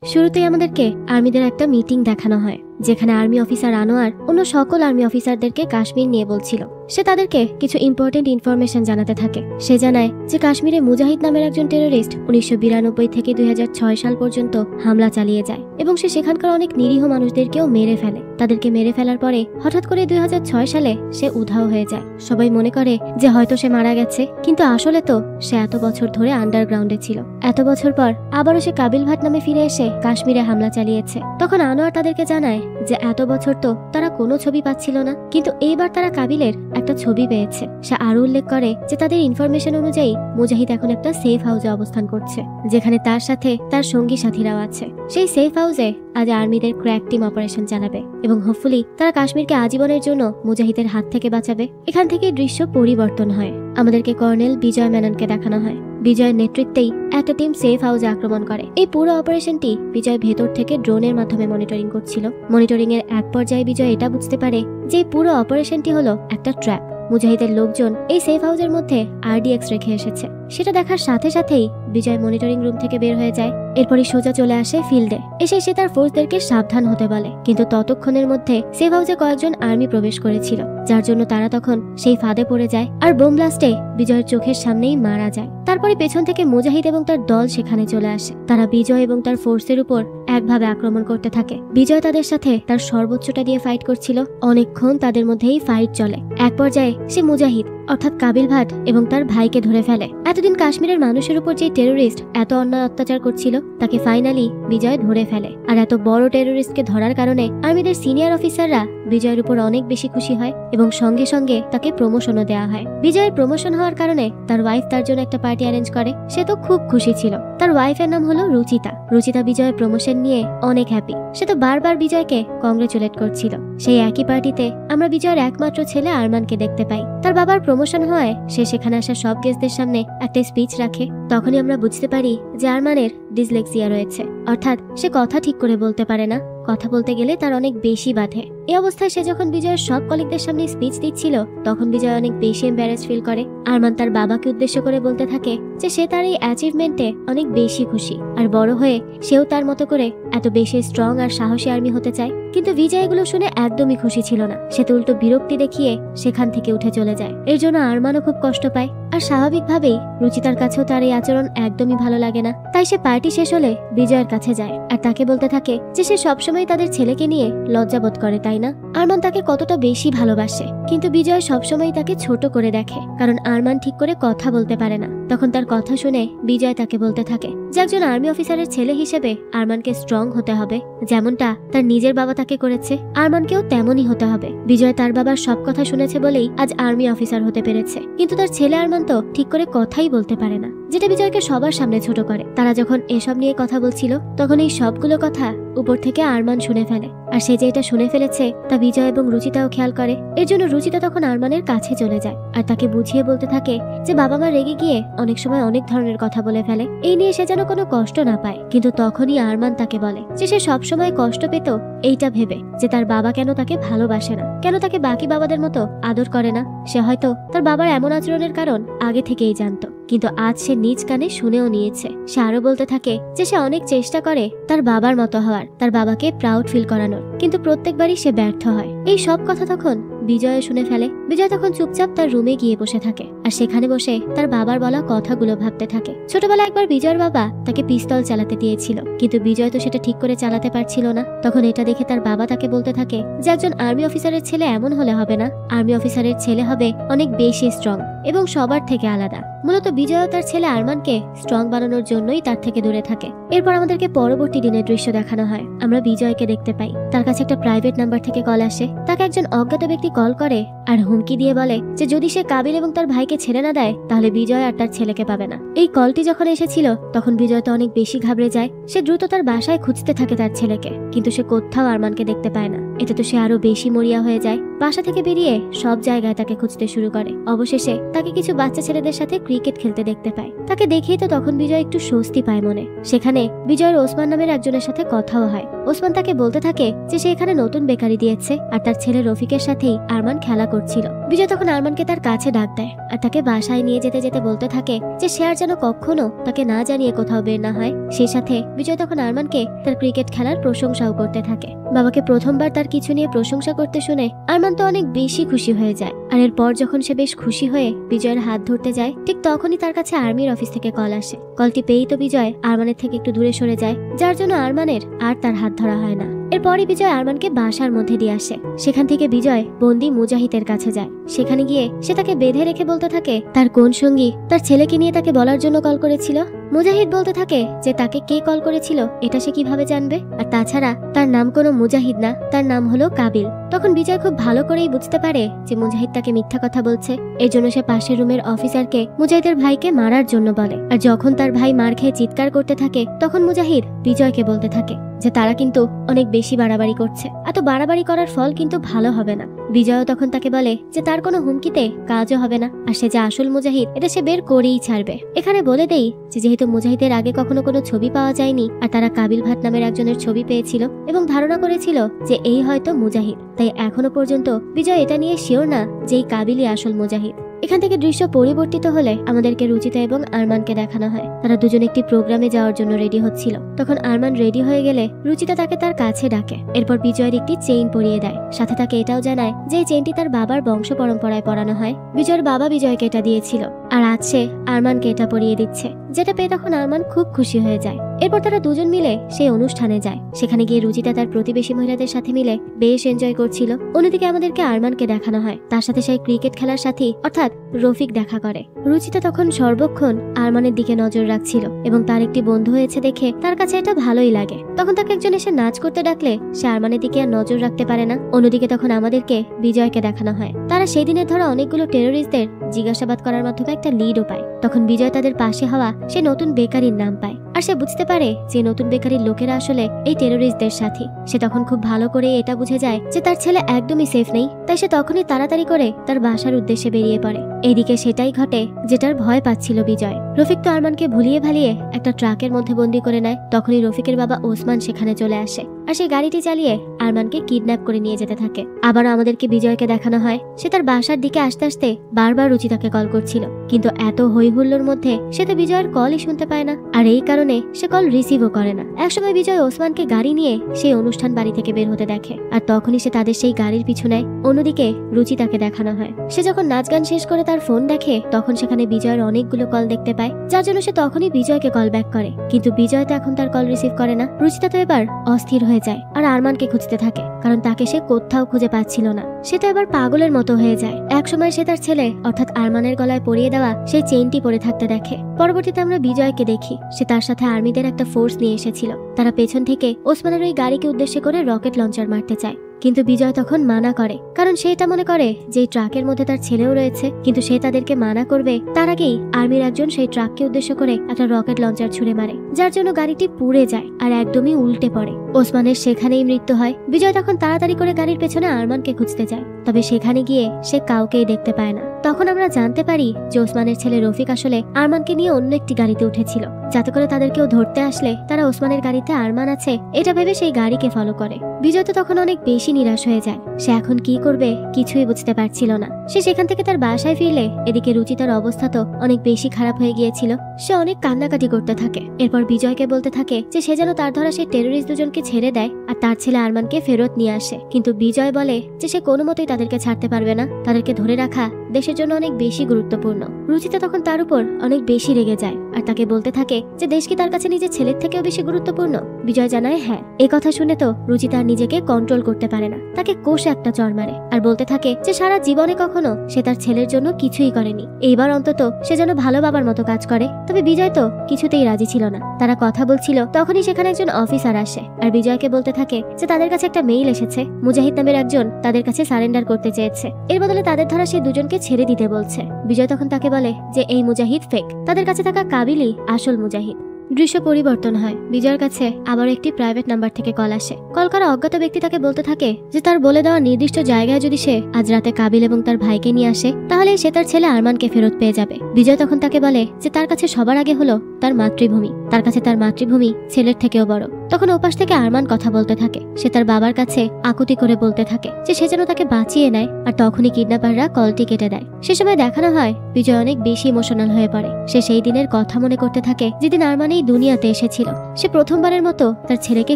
শুরুতেই আমাদেরকে আর্মিদের একটা মিটিং দেখানো হয়, যেখানে আর্মি অফিসার আনোয়ার অন্য সকল আর্মি অফিসারদেরকে কাশ্মীর নিয়ে বলছিল। সে তাদেরকে কিছু ইম্পর্টেন্ট ইনফরমেশন জানাতে থাকে। সে জানায় যে কাশ্মীরে মুজাহিদ নামের একজন টেরোরিস্ট 1992 থেকে 2006 সাল পর্যন্ত হামলা চালিয়ে যায় এবং সে সেখানকার অনেক নিরীহ মানুষদেরকেও মেরে ফেলে। তাদেরকে মেরে ফেলার পরে হঠাৎ করে 2006 সালে সে উধাও হয়ে যায়। সবাই মনে করে যে হয়তো সে মারা গেছে, কিন্তু আসলে তো সে এত বছর ধরে আন্ডারগ্রাউন্ডে ছিল। এত বছর পর আবারও সে কাবিল ভাট নামে ফিরে এসে কাশ্মীরে হামলা চালিয়েছে। তখন আনোয়ার তাদেরকে জানায় যে এত বছর তো তারা কোনো ছবি পাচ্ছিল না, কিন্তু এইবার তারা কাবিলের একটা ছবি পেয়েছে। সে আরো উল্লেখ করে যে তাদের ইনফরমেশন অনুযায়ী মুজাহিদ এখন একটা সেফ হাউসে অবস্থান করছে, যেখানে তার সাথে তার সঙ্গী সাথীরাও আছে। সেই সেফ হাউসে আজ আর্মিদের ক্র্যাক টিম অপারেশন চালাবে এবং হোপফুলি তারা কাশ্মীরকে আজীবনের জন্য মুজাহিদের হাত থেকে বাঁচাবে। এখান থেকে দৃশ্য পরিবর্তন হয়। আমাদেরকে কর্নেল বিজয় মেননকে দেখানো হয়। বিজয়ের নেতৃত্বেই একটা টিম সেফ হাউসে আক্রমণ করে। এই পুরো অপারেশনটি বিজয় ভেতর থেকে ড্রোনের মাধ্যমে মনিটরিং করছিল। মনিটরিং এর এক পর্যায়ে বিজয় এটা বুঝতে পারে যে পুরো অপারেশনটি হলো একটা ট্র্যাপ। মুজাহিদের লোকজন এই সেফ হাউসের মধ্যে RDX রেখে এসেছে। সেটা দেখার সাথে সাথেই বিজয় মনিটরিং রুম থেকে বের হয়ে যায়। এরপরই সোজা চলে আসে ফিল্ডে। এসে সে তার ফোর্সদেরকে সাবধান হতে বলে, কিন্তু ততক্ষণের মধ্যে সেফ হাউসে কয়েকজন আর্মি প্রবেশ করেছিল, যার জন্য তারা তখন সেই ফাঁদে পড়ে যায় আর বোম ব্লাস্টে বিজয়ের চোখের সামনেই মারা যায়। তারপরে পেছন থেকে মুজাহিদ এবং তার দল সেখানে চলে আসে। তারা বিজয় এবং তার ফোর্সের উপর একভাবে আক্রমণ করতে থাকে। বিজয় তাদের সাথে তার সর্বোচ্চটা দিয়ে ফাইট করছিল। অনেকক্ষণ তাদের মধ্যেই ফাইট চলে। এক পর্যায়ে সে মুজাহিদ অর্থাৎ কাবিল ভাট এবং তার ভাইকে ধরে ফেলে। এতদিন কাশ্মীরের মানুষের উপর যে টেরোরিস্ট এত অন্যায় অত্যাচার করছিল, তাকে ফাইনালি বিজয় ধরে ফেলে। আর এত বড় টেরোরিস্টকে ধরার কারণে আর্মিদের সিনিয়র অফিসাররা বিজয়ের উপর অনেক বেশি খুশি হয় এবং সঙ্গে সঙ্গে তাকে প্রমোশনও দেওয়া হয়। বিজয়ের প্রমোশন হওয়ার কারণে তার ওয়াইফ তার জন্য একটা পার্টি অ্যারেঞ্জ করে। সে তো খুব খুশি ছিল। তার ওয়াইফের নাম হলো রুচিতা। রুচিতা বিজয়ের প্রমোশন নিয়ে অনেক হ্যাপি। সে তো বারবার বিজয়কে কংগ্রেচুলেট করছিল। সেই একই পার্টিতে আমরা বিজয়ের একমাত্র ছেলে আরমানকে দেখতে পাই। তার বাবার প্রমোশন হয়, সে সেখানে আসা সব গেস্টদের সামনে একটা স্পিচ রাখে। তখনই আমরা বুঝতে পারি যে আরমানের ডিসলেক্সিয়া রয়েছে, অর্থাৎ সে কথা ঠিক করে বলতে পারে না। কথা বলতে গেলে তার অনেক বেশি বাধে। এই অবস্থায় সে যখন বিজয়ের সব কলিগদের সামনে স্পিচ দিচ্ছিল, তখন বিজয় অনেক বেশি এম্বারেস ফিল করে। আরমান তার বাবাকে উদ্দেশ্য করে বলতে থাকে যে সে তার এই অ্যাচিভমেন্টে অনেক বেশি খুশি আর বড় হয়ে সেও তার মতো করে এত বেশি স্ট্রং আর সাহসী আর্মি হতে চায়। কিন্তু বিজয় এগুলো শুনে একদমই খুশি ছিল না। সে তো উল্টো বিরক্তি দেখিয়ে সেখান থেকে উঠে চলে যায়। এর জন্য আরমানও খুব কষ্ট পায়। আর স্বাভাবিকভাবেই রুচিতার কাছেও তার এই আচরণ একদমই ভালো লাগে না। তাই সে পার্টি শেষ হলে বিজয়ের কাছে যায় আর তাকে বলতে থাকে যে সে সবসময় তাদের ছেলেকে নিয়ে লজ্জাবোধ করে, তাই না? আরমান তাকে কতটা বেশি ভালোবাসে, কিন্তু বিজয় সবসময় তাকে ছোট করে দেখে, কারণ আরমান ঠিক করে কথা বলতে পারে না। তখন তার কথা শুনে বিজয় তাকে বলতে থাকে যে একজন আর্মি অফিসারের ছেলে হিসেবে আরমানকে স্ট্রং হতে হবে, যেমনটা তার নিজের বাবা তাকে করেছে, আরমানকেও তেমনই হতে হবে। বিজয় তার বাবার সব কথা শুনেছে বলেই আজ আর্মি অফিসার হতে পেরেছে, কিন্তু তার ছেলে আরমান তো ঠিক করে কথাই বলতে পারে না, যেটা বিজয়কে সবার সামনে ছোট করে। তারা যখন এসব নিয়ে কথা বলছিল, তখন এই সবগুলো কথা উপর থেকে আরমান শুনে ফেলে। আর সে যে এটা শুনে ফেলেছে তা বিজয় এবং রুচিতাও খেয়াল করে। এর জন্য রুচিতা তখন আরমানের কাছে চলে যায় আর তাকে বুঝিয়ে বলতে থাকে যে বাবা মা রেগে গিয়ে অনেক সময় অনেক ধরনের কথা বলে ফেলে, এই নিয়ে সে যেন কোনো কষ্ট না পায়। কিন্তু তখনই আরমান তাকে বলে যে সে সবসময় কষ্ট পেত এইটা ভেবে যে তার বাবা কেন তাকে ভালোবাসে না, কেন তাকে বাকি বাবাদের মতো আদর করে না। সে হয়তো তার বাবার এমন আচরণের কারণ আগে থেকেই জানতো, কিন্তু আজ সে নিজ কানে শুনেও নিয়েছে। সে আরো বলতে থাকে যে সে অনেক চেষ্টা করে তার বাবার মতো হওয়ার, তার বাবাকে প্রাউড ফিল করানোর, কিন্তু প্রত্যেকবারই সে ব্যর্থ হয়। এই সব কথা তখন বিজয় শুনে ফেলে। বিজয় তখন চুপচাপ তার রুমে গিয়ে বসে থাকে আর সেখানে বসে তার বাবার বলা কথাগুলো ভাবতে থাকে। ছোটবেলায় একবার বিজয়ের বাবা তাকে পিস্তল চালাতে দিয়েছিল, কিন্তু বিজয় তো সেটা ঠিক করে চালাতে পারছিল না। তখন এটা দেখে তার বাবা তাকে বলতে থাকে যে একজন আর্মি অফিসারের ছেলে এমন হলে হবে না, আর্মি অফিসারের ছেলে হবে অনেক বেশি স্ট্রং এবং সবার থেকে আলাদা। মূলত বিজয় তার ছেলে আরমানকে স্ট্রং বানানোর জন্যই তার থেকে দূরে থাকে। এরপর আমাদেরকে পরবর্তী দিনের দৃশ্য দেখানো হয়। আমরা বিজয়কে দেখতে পাই। তার কাছে একটা প্রাইভেট নাম্বার থেকে কল আসে। তাকে একজন অজ্ঞাত ব্যক্তি কল করে আর হুমকি দিয়ে বলে যে যদি সে কাবিল এবং তার ভাইকে ছেড়ে না দেয়, তাহলে বিজয় আর তার ছেলেকে পাবে না। এই কলটি যখন এসেছিল, তখন বিজয় তো অনেক বেশি ঘাবড়ে যায়। সে দ্রুত তার বাসায় খুঁজতে থাকে তার ছেলেকে, কিন্তু সে কোথাও আরমানকে দেখতে পায় না। এতে তো সে আরো বেশি মরিয়া হয়ে যায়। বাসা থেকে বেরিয়ে সব জায়গায় তাকে খুঁজতে শুরু করে। অবশেষে তাকে কিছু বাচ্চা ছেলেদের সাথে ক্রিকেট খেলতে দেখতে পায়। তাকে দেখেই তো তখন বিজয় একটু স্বস্তি পায় মনে। সেখানে বিজয়ের ওসমান নামের একজনের সাথে কথাও হয়। ওসমান তাকে বলতে থাকে যে সে এখানে নতুন বেকারি দিয়েছে আর তার ছেলে রফিকের সাথেই আরমান খেলা করছিল। বিজয় তখন আরমানকে তার কাছে ডাক দেয় আর তাকে তাকে বাসায় নিয়ে যেতে যেতে বলতে থাকে যে সে আর যেন কখনো তাকে না জানিয়ে কোথাও বের না হয়। সেই সাথে বিজয় তখন আরমানকে তার ক্রিকেট খেলার প্রশংসাও করতে থাকে। বাবাকে প্রথমবার তার কিছু নিয়ে প্রশংসা করতে শুনে আরমান তো অনেক বেশি খুশি হয়ে যায়। আর এরপর যখন সে বেশ খুশি হয়ে বিজয়ের হাত ধরতে যায়, ঠিক তখনই তার কাছে আর্মির অফিস থেকে কল আসে। কলটি পেয়েই তো বিজয় আরমানের থেকে একটু দূরে সরে যায়, যার জন্য আরমানের আর তার হাত ধরা হয় না। এরপরই বিজয় আরমানকে বাসার মধ্যে দিয়ে আসে। সেখান থেকে বিজয় বন্দি মুজাহিদের কাছে যায়। সেখানে গিয়ে সে তাকে বেঁধে রেখে বলতে থাকে তার কোন সঙ্গী তার ছেলেকে নিয়ে তাকে বলার জন্য কল করেছিল। মুজাহিদ বলতে থাকে যে তাকে কে কল করেছিল এটা সে কিভাবে জানবে, আর তাছাড়া তার নাম কোনো মুজাহিদ না, তার নাম হলো কাবিল। তখন বিজয় খুব ভালো করেই বুঝতে পারে যে মুজাহিদ তাকে মিথ্যা কথা বলছে। এর জন্য সে পাশের রুমের অফিসারকে মুজাহিদের ভাইকে মারার জন্য বলে। আর যখন তার ভাই মার খেয়ে চিৎকার করতে থাকে তখন মুজাহিদ বিজয়কে বলতে থাকে যে তারা কিন্তু অনেক বেশি বাড়াবাড়ি করছে, এত বাড়াবাড়ি করার ফল কিন্তু ভালো হবে না। বিজয়ও তখন তাকে বলে যে তার কোনো হুমকিতে কাজও হবে না, আর সে যে আসল মুজাহিদ এটা সে বের করেই ছাড়বে। এখানে বলে দেই যে যেহেতু মুজাহিদের আগে কখনো কোনো ছবি পাওয়া যায়নি, আর তারা কাবিল ভাট নামের একজনের ছবি পেয়েছিল এবং ধারণা করেছিল যে এই হয়তো মুজাহিদ, তাই এখনো পর্যন্ত বিজয় এটা নিয়ে শিওর না যে এই কাবিলই আসল মুজাহিদ। এখান থেকে দৃশ্য পরিবর্তিত হলে আমাদেরকে রুচিতা এবং আরমানকে দেখানো হয়। তারা দুজন একটি প্রোগ্রামে যাওয়ার জন্য রেডি হচ্ছিল। তখন আরমান রেডি হয়ে গেলে রুচিতা তাকে তার কাছে ডাকে। এরপর বিজয়ের একটি চেইন পরিয়ে দেয়, সাথে তাকে এটাও জানায় যে এই চেইনটি তার বাবার বংশ পরম্পরায় পরানো হয়। বিজয়ের বাবা বিজয়কে এটা দিয়েছিল, আর আজ সে আরমানকে এটা পরিয়ে দিচ্ছে, যেটা পেয়ে তখন আরমান খুব খুশি হয়ে যায়। এরপর তারা দুজন মিলে সেই অনুষ্ঠানে যায়। সেখানে গিয়ে রুচিতা তার প্রতিবেশী মহিলাদের সাথে মিলে বেশ এনজয় করছিল। অন্যদিকে আমাদেরকে আরমানকে দেখানো হয় তার সাথে সেই ক্রিকেট খেলার সাথী অর্থাৎ রফিক দেখা করে। রুচিতা তখন সর্বক্ষণ আরমানের দিকে নজর রাখছিল এবং তার একটি বন্ধু হয়েছে দেখে তার কাছে এটা ভালোই লাগে। তখন তাকে একজন এসে নাচ করতে ডাকলে সে আরমানের দিকে আর নজর রাখতে পারে না। অন্যদিকে তখন আমাদেরকে বিজয়কে দেখানো হয়। তারা সেদিনের ধরা অনেকগুলো টেরোরিস্টদের জিজ্ঞাসাবাদ করার মাধ্যমে একটা লিডও পায়। তখন বিজয় তাদের পাশে হওয়া সে নতুন বেকারির নাম পায়, আর সে বুঝতে পারে যে নতুন বেকারির লোকেরা আসলে এই টেরোরিস্টদের সাথী। সে তখন খুব ভালো করে এটা বুঝে যায় যে তার ছেলে একদমই সেফ নেই, তাই সে তখনই তাড়াতাড়ি করে তার বাসার উদ্দেশ্যে বেরিয়ে পড়ে। এইদিকে সেটাই ঘটে যেটার ভয় পাচ্ছিল বিজয়। রফিক তো আরমানকে ভুলিয়ে ভালিয়ে একটা ট্রাকের মধ্যে বন্দি করে নেয়। তখনই রফিকের বাবা ওসমান সেখানে চলে আসে, আর সেই গাড়িটি চালিয়ে আরমানকে কিডন্যাপ করে নিয়ে যেতে থাকে। আবারও আমাদেরকে বিজয়কে দেখানো হয় সে তার বাসার দিকে আসতে আসতে বারবার রুচিতাকে কল করছিল, কিন্তু এত হই হুল্লোর মধ্যে সে তো বিজয়ের কলই শুনতে পায় না, আর এই কারণে সে কল রিসিভও করে না। একসময় বিজয় ওসমানকে গাড়ি নিয়ে সেই অনুষ্ঠান বাড়ি থেকে বের হতে দেখে, আর তখনই সে তাদের সেই গাড়ির পিছু নেয়। অন্যদিকে রুচিতাকে দেখানো হয় সে যখন নাচ গান শেষ করে তার ফোন দেখে তখন সেখানে বিজয়ের অনেকগুলো কল দেখতে পায়, যার জন্য সে তখনই বিজয়কে কল ব্যাক করে। কিন্তু বিজয় তো এখন তার কল রিসিভ করে না। রুচিতা তো এবার অস্থির হয়ে যায় আর আরমানকে খুঁজতে থাকে, কারণ তাকে সে কোথাও খুঁজে পাচ্ছিল না। সে তো এবার পাগলের মতো হয়ে যায়। একসময় সে তার ছেলে অর্থাৎ আরমানের গলায় পরিয়ে দেওয়া সেই চেইনটি পরে থাকতে দেখে। পরবর্তীতে আমরা বিজয়কে দেখি সে তার সাথে আর্মিদের একটা ফোর্স নিয়ে এসেছিল। তারা পেছন থেকে ওসমানের ওই গাড়িকে উদ্দেশ্য করে রকেট লঞ্চার মারতে চায়, কিন্তু বিজয় তখন মানা করে, কারণ সে এটা মনে করে যে ট্রাকের মধ্যে তার ছেলেও রয়েছে। কিন্তু সে তাদেরকে মানা করবে তার আগেই আর্মির একজন সেই ট্রাককে উদ্দেশ্য করে একটা রকেট লঞ্চার ছুড়ে মারে, যার জন্য গাড়িটি পুড়ে যায় আর একদমই উল্টে পড়ে। ওসমানের সেখানেই মৃত্যু হয়। বিজয় তখন তাড়াতাড়ি করে গাড়ির পেছনে আরমানকে খুঁজতে যায়, তবে সেখানে গিয়ে সে কাউকেই দেখতে পায় না। তখন আমরা জানতে পারি যে ওসমানের ছেলে রফিক আসলে আরমানকে নিয়ে অন্য একটি গাড়িতে উঠেছিল, যাতে করে তাদের কেউ ধরতে আসলে তারা ওসমানের গাড়িতে আরমান আছে এটা ভেবে সেই গাড়িকে ফলো করে। বিজয় তো তখন অনেক বেশি নিরাশ হয়ে যায়। সে এখন কি করবে কিছুই বুঝতে পারছিল না। সে সেখান থেকে তার বাসায় ফিরলে এদিকে রুচিতার অবস্থা তো অনেক বেশি খারাপ হয়ে গিয়েছিল। সে অনেক কান্নাকাটি করতে থাকে। এরপর বিজয়কে বলতে থাকে যে সে যেন তার ধরা সেই টেরোরিস্ট দুজনকে ছেড়ে দেয় আর তার ছেলে আরমানকে ফেরত নিয়ে আসে। কিন্তু বিজয় বলে যে সে কোনো মতেই তাদেরকে ছাড়তে পারবে না, তাদেরকে ধরে রাখা দেশের জন্য অনেক বেশি গুরুত্বপূর্ণ। রুচিতা তখন তার উপর অনেক বেশি রেগে যায় আর তাকে বলতে থাকে যে দেশ কি তার কাছে নিজের ছেলের থেকেও বেশি গুরুত্বপূর্ণ। বিজয় জানায় হ্যাঁ। এই কথা শুনে তো রুচিতা নিজেকে কন্ট্রোল করতে পারে না, তাকে কোষে একটা চড় মারে আর বলতে থাকে যে সারা জীবনে কখনো সে তার ছেলের জন্য কিছুই করেনি, এইবার অন্তত সে যেন ভালো বাবার মতো কাজ করে। তবে বিজয় তো কিছুতেই রাজি ছিল না। তারা কথা বলছিল তখনই সেখানে একজন অফিসার আসে আর বিজয়কে বলতে থাকে যে তাদের কাছে একটা মেইল এসেছে, মুজাহিদ নামের একজন তাদের কাছে সারেন্ডার করতে চেয়েছে, এর বদলে তাদের ধরা সেই দুজনকে ছেড়ে দিতে বলছে। বিজয় তখন তাকে বলে যে এই মুজাহিদ ফেক, তাদের কাছে থাকা কাবিলই আসল মুজাহিদ। দৃশ্য পরিবর্তন হয়। বিজয়ের কাছে আবার একটি প্রাইভেট নাম্বার থেকে কল আসে। কল করা অজ্ঞাত ব্যক্তি তাকে বলতে থাকে যে তার বলে দেওয়া নির্দিষ্ট জায়গায় যদি সে আজ রাতে কাবিল এবং তার ভাইকে নিয়ে আসে তাহলে সে তার ছেলে আরমানকে ফেরত পেয়ে যাবে। বিজয় তখন তাকে বলে যে তার কাছে সবার আগে হলো তার মাতৃভূমি, তার কাছে তার মাতৃভূমি ছেলের থেকেও বড়। তখন ওপাশ থেকে আরমান কথা বলতে থাকে। সে তার বাবার কাছে আকুতি করে বলতে থাকে যে সে যেন তাকে বাঁচিয়ে নেয়, আর তখনই কিডন্যাপাররা কলটি কেটে দেয়। সে সময় দেখানো হয় বিজয় অনেক বেশি ইমোশনাল হয়ে পড়ে। সে সেই দিনের কথা মনে করতে থাকে যেদিন আরমান এই দুনিয়াতে এসেছিল। সে প্রথমবারের মতো তার ছেলেকে